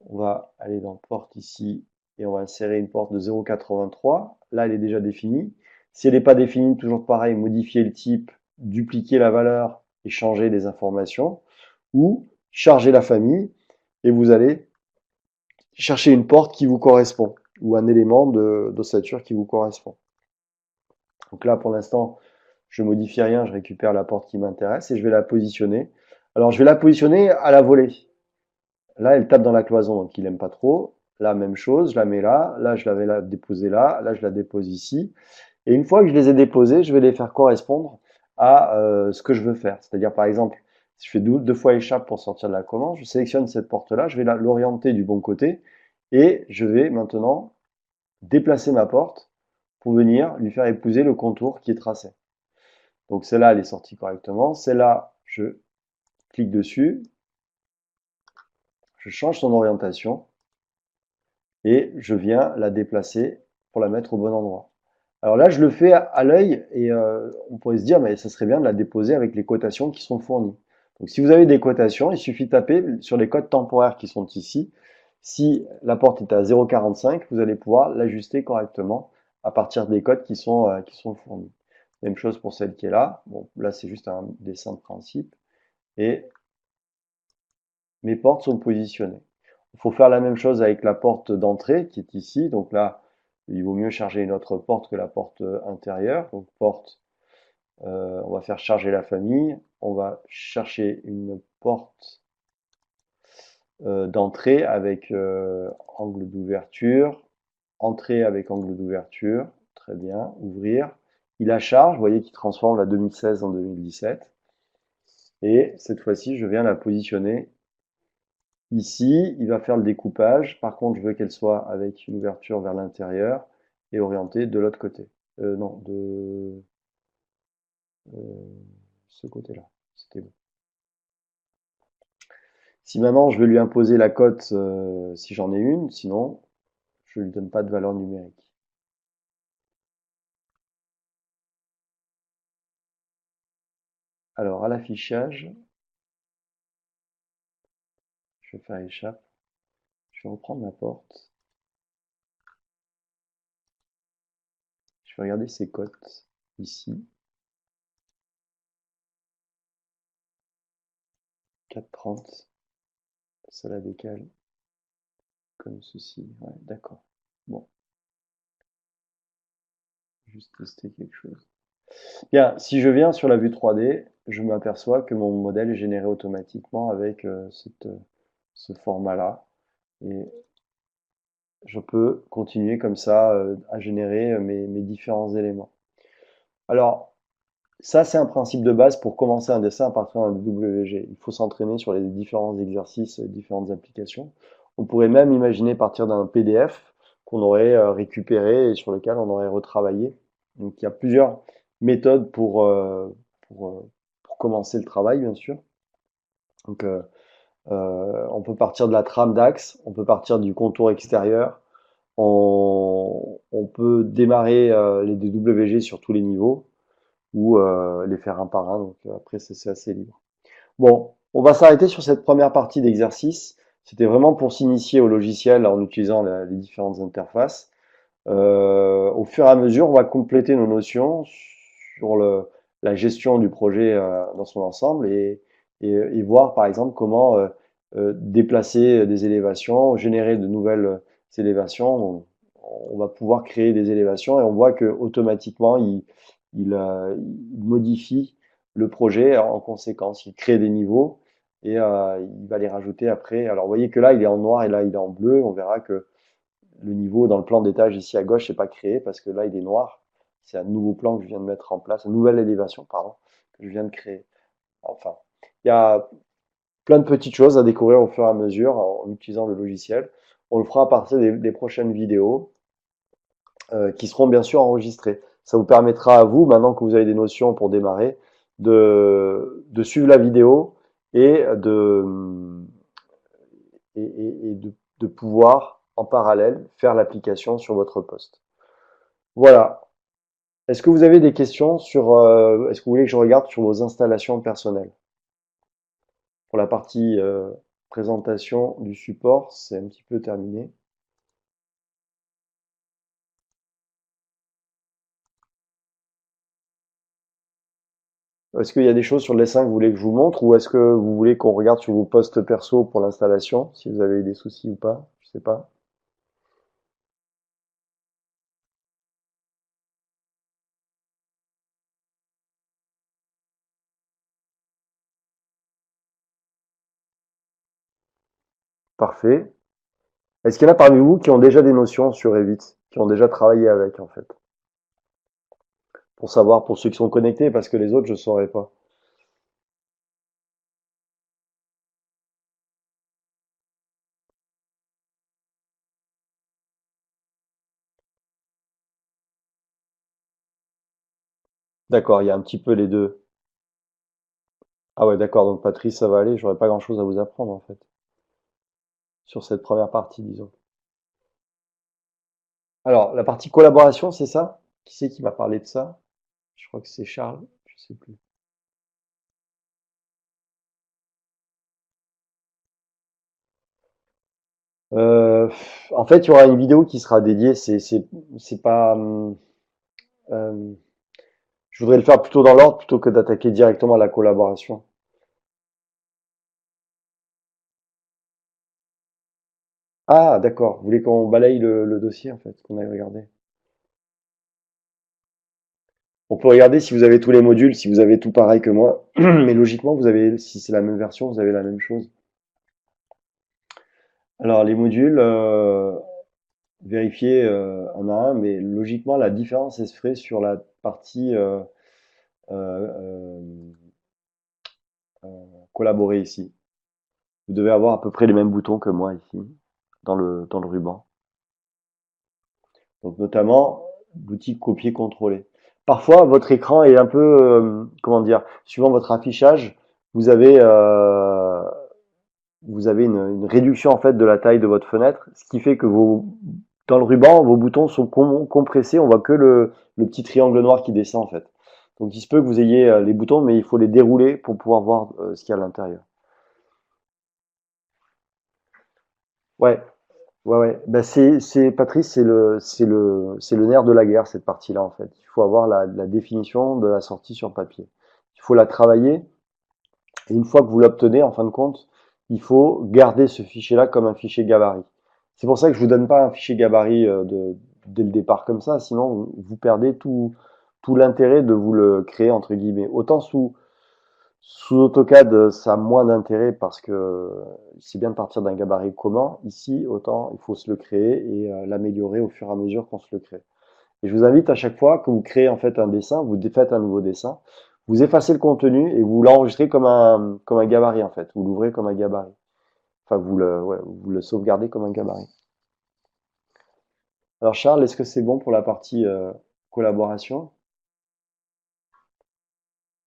on va aller dans porte ici et on va insérer une porte de 0,83. Là, elle est déjà définie. Si elle n'est pas définie, toujours pareil, modifier le type, dupliquer la valeur et changer les informations, ou charger la famille et vous allez chercher une porte qui vous correspond ou un élément d'ossature qui vous correspond. Donc là, pour l'instant, je modifie rien, je récupère la porte qui m'intéresse et je vais la positionner. Alors, je vais la positionner à la volée. Là, elle tape dans la cloison, donc il n'aime pas trop. Là, même chose, je la mets là. Là, je l'avais déposée là. Là, je la dépose ici. Et une fois que je les ai déposés, je vais les faire correspondre à ce que je veux faire. C'est-à-dire, par exemple, si je fais deux fois échappe pour sortir de la commande, je sélectionne cette porte-là, je vais l'orienter du bon côté et je vais maintenant déplacer ma porte pour venir lui faire épouser le contour qui est tracé. Donc celle-là, elle est sortie correctement. Celle-là, je clique dessus, je change son orientation et je viens la déplacer pour la mettre au bon endroit. Alors là, je le fais à l'œil et on pourrait se dire, mais ça serait bien de la déposer avec les cotations qui sont fournies. Donc si vous avez des cotations, il suffit de taper sur les codes temporaires qui sont ici. Si la porte est à 0,45, vous allez pouvoir l'ajuster correctement à partir des codes qui sont fournis. Même chose pour celle qui est là. Bon, là, c'est juste un dessin de principe. Et mes portes sont positionnées. Il faut faire la même chose avec la porte d'entrée qui est ici. Donc là, il vaut mieux charger une autre porte que la porte intérieure. Donc porte, on va faire charger la famille. On va chercher une porte d'entrée avec angle d'ouverture. Entrée avec angle d'ouverture. Très bien. Ouvrir. Il la charge. Vous voyez qu'il transforme la 2016 en 2017. Et cette fois-ci, je viens la positionner ici. Il va faire le découpage. Par contre, je veux qu'elle soit avec une ouverture vers l'intérieur et orientée de l'autre côté. Non, de ce côté-là. C'était bon. Si maintenant je veux lui imposer la cote, si j'en ai une, sinon je ne lui donne pas de valeur numérique. Alors à l'affichage, je vais faire échappe. Je vais reprendre ma porte. Je vais regarder ses cotes ici. 4,30. Ça la décale comme ceci. Ouais, d'accord. Bon, juste tester quelque chose. Bien, si je viens sur la vue 3D, je m'aperçois que mon modèle est généré automatiquement avec ce format-là. Et je peux continuer comme ça à générer mes différents éléments. Alors, ça, c'est un principe de base pour commencer un dessin à partir d'un WG. Il faut s'entraîner sur les différents exercices, les différentes applications. On pourrait même imaginer partir d'un PDF qu'on aurait récupéré et sur lequel on aurait retravaillé. Donc, il y a plusieurs méthodes pour commencer le travail, bien sûr. Donc, on peut partir de la trame d'axe, on peut partir du contour extérieur, on peut démarrer les DWG sur tous les niveaux ou les faire un par un. Donc après, c'est assez libre. Bon, on va s'arrêter sur cette première partie d'exercice. C'était vraiment pour s'initier au logiciel en utilisant les différentes interfaces. Au fur et à mesure, on va compléter nos notions sur la gestion du projet dans son ensemble et voir par exemple comment déplacer des élévations, générer de nouvelles élévations. On va pouvoir créer des élévations et on voit que automatiquement il modifie le projet en conséquence. Il crée des niveaux et il va les rajouter après. Alors, vous voyez que là, il est en noir et là, il est en bleu. On verra que le niveau dans le plan d'étage ici à gauche n'est pas créé parce que là, il est noir. C'est un nouveau plan que je viens de mettre en place, une nouvelle élévation, pardon, que je viens de créer. Enfin, il y a plein de petites choses à découvrir au fur et à mesure en utilisant le logiciel. On le fera à partir des prochaines vidéos qui seront bien sûr enregistrées. Ça vous permettra à vous, maintenant que vous avez des notions pour démarrer, de suivre la vidéo et de pouvoir en parallèle faire l'application sur votre poste. Voilà. Est-ce que vous avez des questions sur, est-ce que vous voulez que je regarde sur vos installations personnelles? Pour la partie présentation du support, c'est un petit peu terminé. Est-ce qu'il y a des choses sur le dessin que vous voulez que je vous montre ou est-ce que vous voulez qu'on regarde sur vos postes perso pour l'installation, si vous avez des soucis ou pas? Je sais pas. Parfait. Est-ce qu'il y en a parmi vous qui ont déjà des notions sur Revit, qui ont déjà travaillé avec en fait? Pour savoir, pour ceux qui sont connectés, parce que les autres, je ne saurais pas. D'accord, il y a un petit peu les deux. Ah ouais, d'accord, donc Patrice, ça va aller, j'aurais pas grand-chose à vous apprendre en fait, sur cette première partie, disons. Alors, la partie collaboration, c'est ça? Qui c'est qui m'a parlé de ça? Je crois que c'est Charles, je sais plus. En fait, il y aura une vidéo qui sera dédiée, c'est pas, euh, je voudrais le faire plutôt dans l'ordre plutôt que d'attaquer directement la collaboration. Ah, d'accord, vous voulez qu'on balaye le dossier en fait, qu'on aille regarder. On peut regarder si vous avez tous les modules, si vous avez tout pareil que moi. Mais logiquement, vous avez, si c'est la même version, vous avez la même chose. Alors, les modules, vérifier un à un, mais logiquement, la différence, elle se ferait sur la partie euh, euh, collaborer ici. Vous devez avoir à peu près les mêmes boutons que moi ici, dans le ruban. Donc, notamment, l'outil copier-coller. Parfois, votre écran est un peu, comment dire, suivant votre affichage, vous avez une réduction en fait de la taille de votre fenêtre, ce qui fait que dans le ruban, vos boutons sont compressés, on voit que le petit triangle noir qui descend en fait. Donc il se peut que vous ayez les boutons, mais il faut les dérouler pour pouvoir voir ce qu'il y a à l'intérieur. Ouais, ouais. Ben Patrice, c'est le nerf de la guerre cette partie-là en fait. Il faut avoir la définition de la sortie sur papier. Il faut la travailler et une fois que vous l'obtenez, en fin de compte, il faut garder ce fichier-là comme un fichier gabarit. C'est pour ça que je vous donne pas un fichier gabarit dès le départ comme ça, sinon vous perdez tout l'intérêt de vous le créer entre guillemets. Autant sous AutoCAD, ça a moins d'intérêt parce que c'est bien de partir d'un gabarit commun. Ici, autant il faut se le créer et l'améliorer au fur et à mesure qu'on se le crée. Et je vous invite à chaque fois que vous créez en fait un dessin, vous faites un nouveau dessin, vous effacez le contenu et vous l'enregistrez comme un gabarit en fait. Vous l'ouvrez comme un gabarit. Enfin, ouais, vous le sauvegardez comme un gabarit. Alors Charles, est-ce que c'est bon pour la partie collaboration?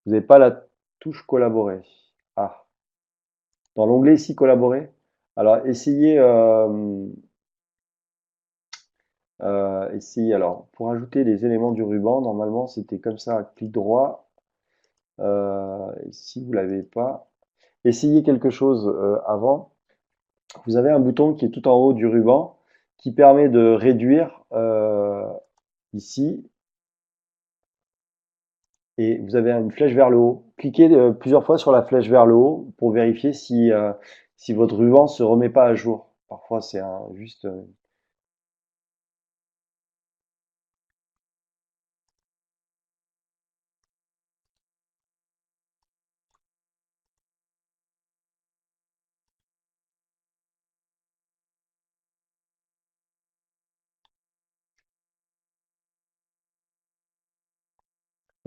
Vous n'avez pas la touche collaborer. Ah, dans l'onglet ici collaborer. Alors essayez alors pour ajouter les éléments du ruban. Normalement, c'était comme ça, clic droit. Si vous l'avez pas, essayez quelque chose avant. Vous avez un bouton qui est tout en haut du ruban qui permet de réduire ici et vous avez une flèche vers le haut. Cliquez plusieurs fois sur la flèche vers le haut pour vérifier si votre ruban se remet pas à jour. Parfois c'est juste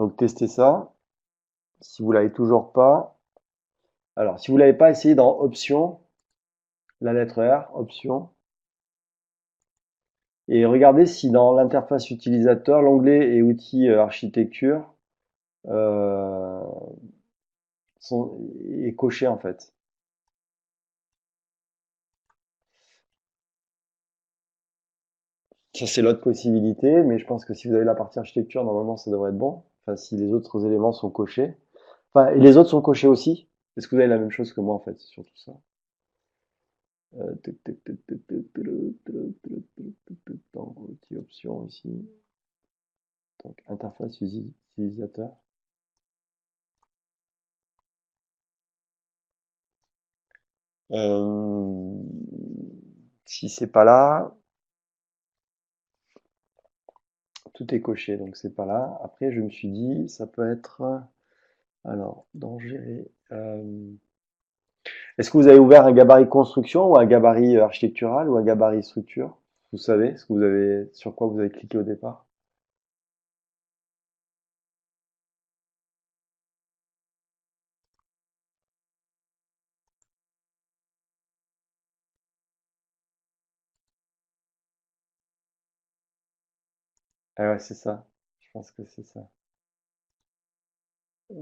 Donc testez ça. Si vous l'avez toujours pas, alors si vous l'avez pas, essayez dans Options, la lettre R, Options, et regardez si dans l'interface utilisateur, l'onglet et outils architecture euh, est coché en fait. Ça, c'est l'autre possibilité, mais je pense que si vous avez la partie architecture, normalement, ça devrait être bon. Enfin, si les autres éléments sont cochés. Enfin, et les autres sont cochés aussi. Est-ce que vous avez la même chose que moi, en fait, sur tout ça? Donc, outils options ici. Donc, interface utilisateur. Euh, si c'est pas là, tout est coché, donc c'est pas là. Après, je me suis dit, ça peut être, alors, dans gérer. Est-ce que vous avez ouvert un gabarit construction ou un gabarit architectural ou un gabarit structure? Vous savez ce que vous avez, sur quoi vous avez cliqué au départ? Ah ouais, c'est ça. Je pense que c'est ça. Euh,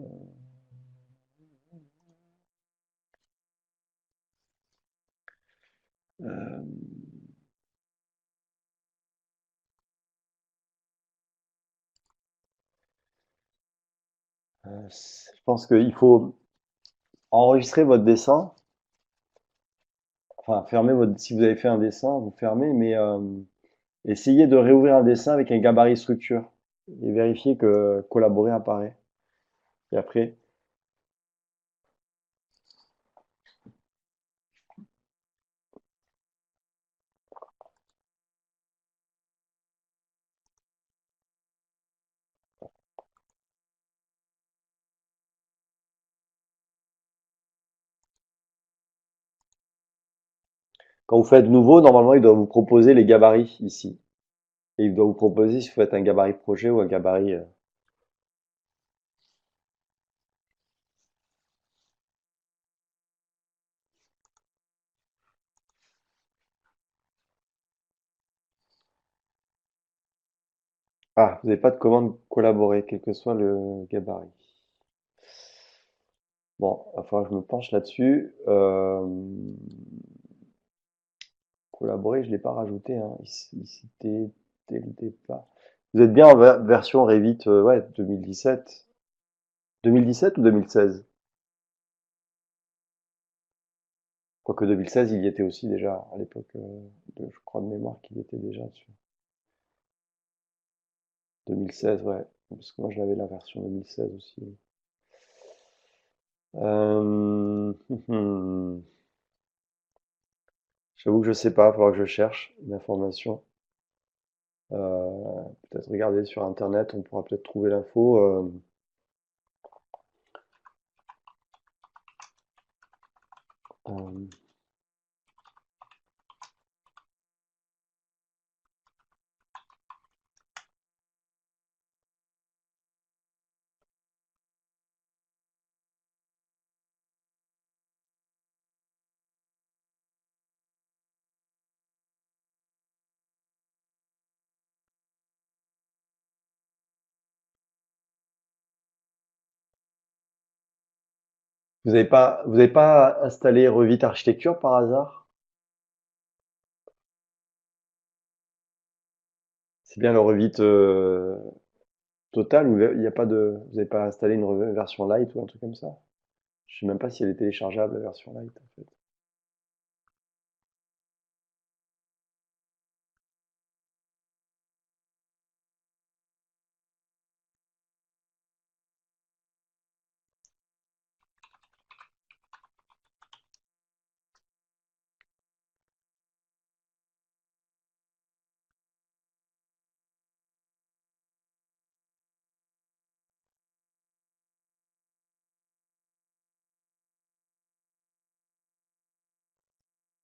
je pense qu'il faut enregistrer votre dessin. Enfin, fermer votre. Si vous avez fait un dessin, vous fermez, mais essayez de réouvrir un dessin avec un gabarit structure et vérifiez que collaborer apparaît. Et après, quand vous faites nouveau, normalement, il doit vous proposer les gabarits ici. Et il doit vous proposer si vous faites un gabarit projet ou un gabarit. Ah, vous n'avez pas de commande collaborer, quel que soit le gabarit. Bon, il va falloir que je me penche là-dessus. Collaborer, je ne l'ai pas rajouté, hein. Ici, dès le départ. Vous êtes bien en version Revit, ouais, 2017. 2017 ou 2016? Quoique 2016, il y était aussi déjà, à l'époque, je crois de mémoire qu'il y était déjà dessus. 2016, ouais. Parce que moi, j'avais la version 2016 aussi. Euh, J'avoue que je sais pas, il va falloir que je cherche l'information. Peut-être regarder sur Internet, on pourra peut-être trouver l'info. Euh, vous avez pas installé Revit Architecture par hasard? C'est bien le Revit Total ou il n'y a pas de, vous n'avez pas installé une version light ou un truc comme ça? Je sais même pas si elle est téléchargeable la version light en fait.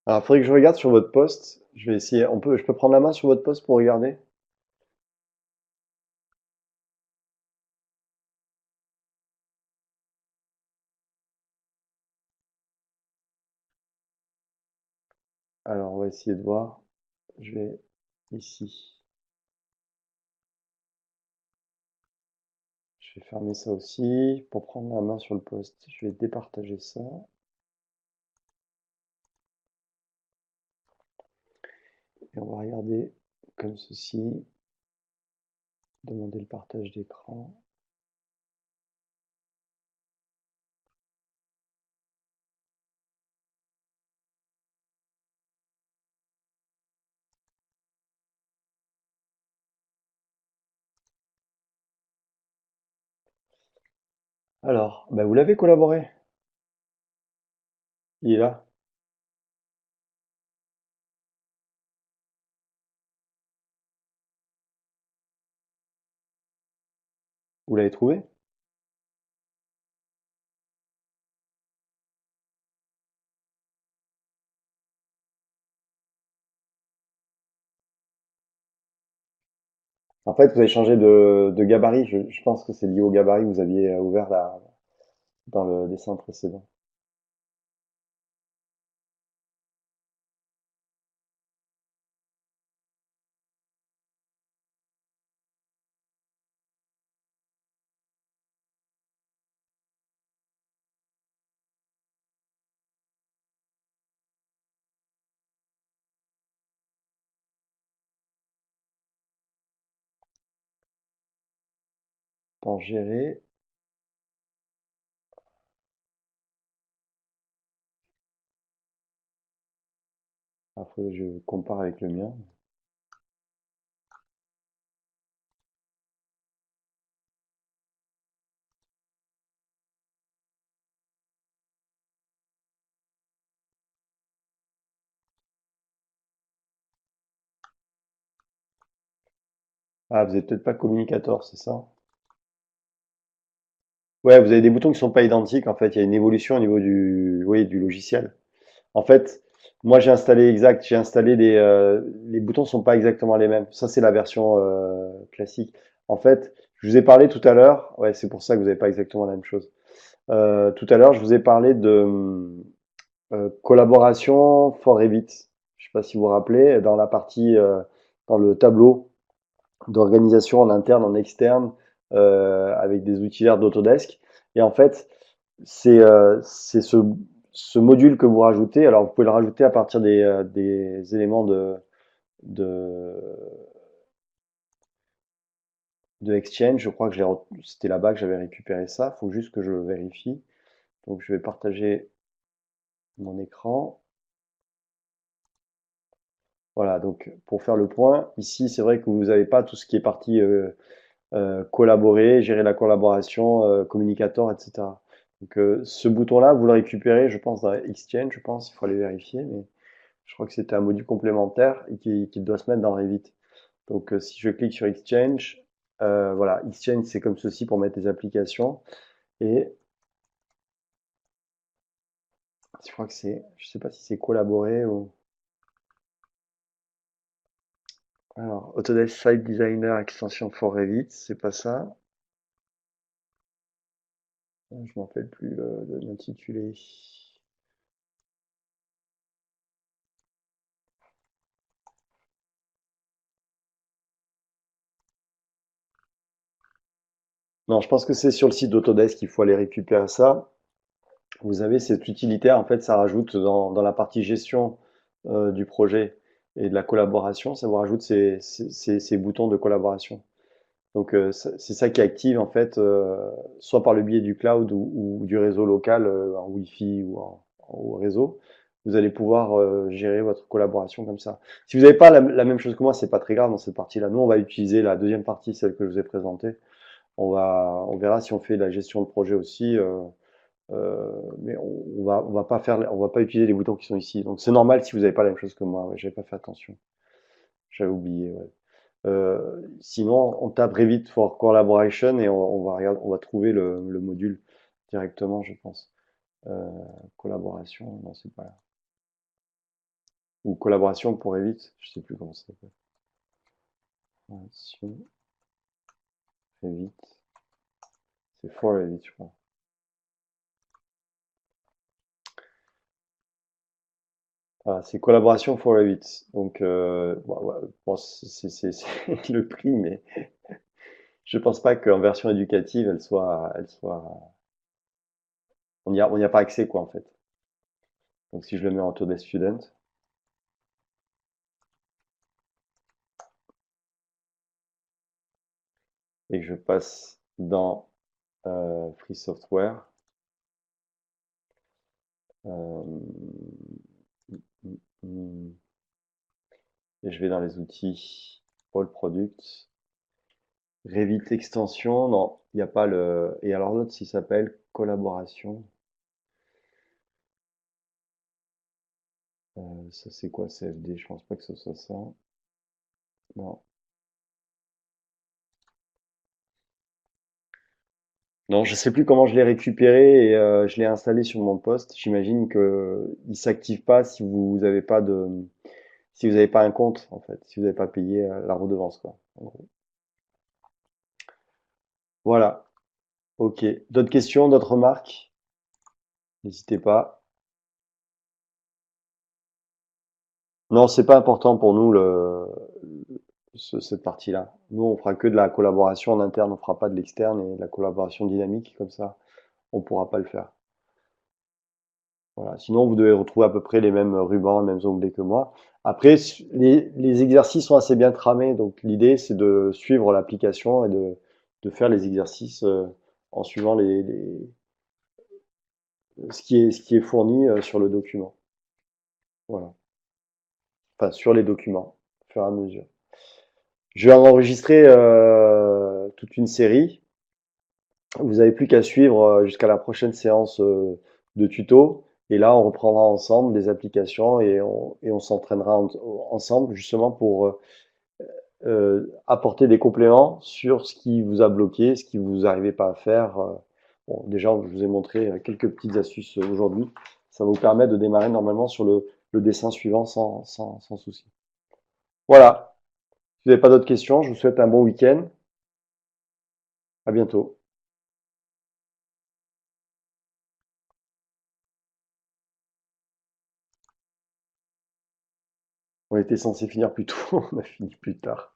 Alors, il faudrait que je regarde sur votre poste. Je vais essayer. Je peux prendre la main sur votre poste pour regarder? Alors, on va essayer de voir. Je vais ici. Je vais fermer ça aussi. Pour prendre la main sur le poste, je vais départager ça. Et on va regarder comme ceci. Demander le partage d'écran. Alors, bah vous l'avez collaboré. Il est là. Vous l'avez trouvé? En fait, vous avez changé de gabarit. Je pense que c'est lié au gabarit que vous aviez ouvert là, dans le dessin précédent. Dans gérer. Il faut que je compare avec le mien. Ah, vous n'êtes peut-être pas communicateur, c'est ça? Ouais, vous avez des boutons qui sont pas identiques. En fait, il y a une évolution au niveau du, oui, du logiciel. En fait, moi j'ai installé exact, j'ai installé les boutons sont pas exactement les mêmes. Ça c'est la version classique. En fait, je vous ai parlé tout à l'heure. Ouais, c'est pour ça que vous n'avez pas exactement la même chose. Tout à l'heure, je vous ai parlé de collaboration for Revit. Je sais pas si vous vous rappelez, dans la partie, dans le tableau d'organisation en interne, en externe, avec des outils d'Autodesk. Et en fait, c'est ce module que vous rajoutez. Alors, vous pouvez le rajouter à partir des éléments de, de Exchange. Je crois que c'était là-bas que j'avais récupéré ça. Il faut juste que je le vérifie. Donc, je vais partager mon écran. Voilà, donc pour faire le point, ici, c'est vrai que vous n'avez pas tout ce qui est partie collaborer, gérer la collaboration, communicator, etc. Donc ce bouton-là, vous le récupérez, je pense, dans Exchange, je pense, il faut aller vérifier, mais je crois que c'était un module complémentaire et qui doit se mettre dans Revit. Donc si je clique sur Exchange, voilà, Exchange c'est comme ceci pour mettre des applications. Et je crois que c'est, je sais pas si c'est collaborer ou... Alors, Autodesk Site Designer Extension for Revit, c'est pas ça. Je m'en rappelle plus de l'intitulé. Non, je pense que c'est sur le site d'Autodesk qu'il faut aller récupérer ça. Vous avez cette utilitaire, en fait, ça rajoute dans la partie gestion du projet et de la collaboration, ça vous rajoute ces boutons de collaboration. Donc c'est ça qui active en fait, soit par le biais du cloud ou du réseau local en Wi-Fi ou réseau, vous allez pouvoir gérer votre collaboration comme ça. Si vous n'avez pas la même chose que moi, c'est pas très grave dans cette partie-là. Nous, on va utiliser la deuxième partie, celle que je vous ai présentée. On verra si on fait de la gestion de projet aussi, mais on va pas faire, on va pas utiliser les boutons qui sont ici. Donc c'est normal si vous n'avez pas la même chose que moi. Ouais, j'avais pas fait attention, j'avais oublié. Ouais. Sinon, on tape Revit for Collaboration et on va regarder, on va trouver le module directement, je pense. Euh, Collaboration, non, c'est pas là. Ou collaboration pour Revit, je sais plus comment ça s'appelle. Collaboration, Revit, c'est for Revit, je crois. Voilà, c'est collaboration for Revit. Donc, bon, ouais, bon, c'est le prix, mais je pense pas qu'en version éducative, on n'y a pas accès, quoi, en fait. Donc, si je le mets en taux des students et que je passe dans Free Software, euh, mm, mm, et je vais dans les outils All Products, Revit extension, non, il n'y a pas le. Et alors l'autre, s'il s'appelle collaboration. Ça c'est quoi CFD? Je pense pas que ce soit ça. Non. Non, je sais plus comment je l'ai récupéré et je l'ai installé sur mon poste. J'imagine que il s'active pas si vous n'avez pas un compte en fait, si vous n'avez pas payé la redevance quoi. En gros. Voilà. Ok. D'autres questions, d'autres remarques? N'hésitez pas. Non, c'est pas important pour nous cette partie-là. Nous, on fera que de la collaboration en interne, on fera pas de l'externe et de la collaboration dynamique comme ça, on pourra pas le faire. Voilà. Sinon, vous devez retrouver à peu près les mêmes rubans, les mêmes onglets que moi. Après, les exercices sont assez bien tramés, donc l'idée, c'est de suivre l'application et de faire les exercices en suivant ce qui est fourni sur le document. Voilà. Enfin, sur les documents, au fur et à mesure. Je vais enregistrer toute une série. Vous avez plus qu'à suivre jusqu'à la prochaine séance de tuto. Et là, on reprendra ensemble des applications et on s'entraînera ensemble justement pour apporter des compléments sur ce qui vous a bloqué, ce qui vous n'arrivez pas à faire. Bon, déjà, je vous ai montré quelques petites astuces aujourd'hui. Ça va vous permettre de démarrer normalement sur le dessin suivant sans souci. Voilà. Si vous n'avez pas d'autres questions, je vous souhaite un bon week-end. À bientôt. On était censé finir plus tôt, on a fini plus tard.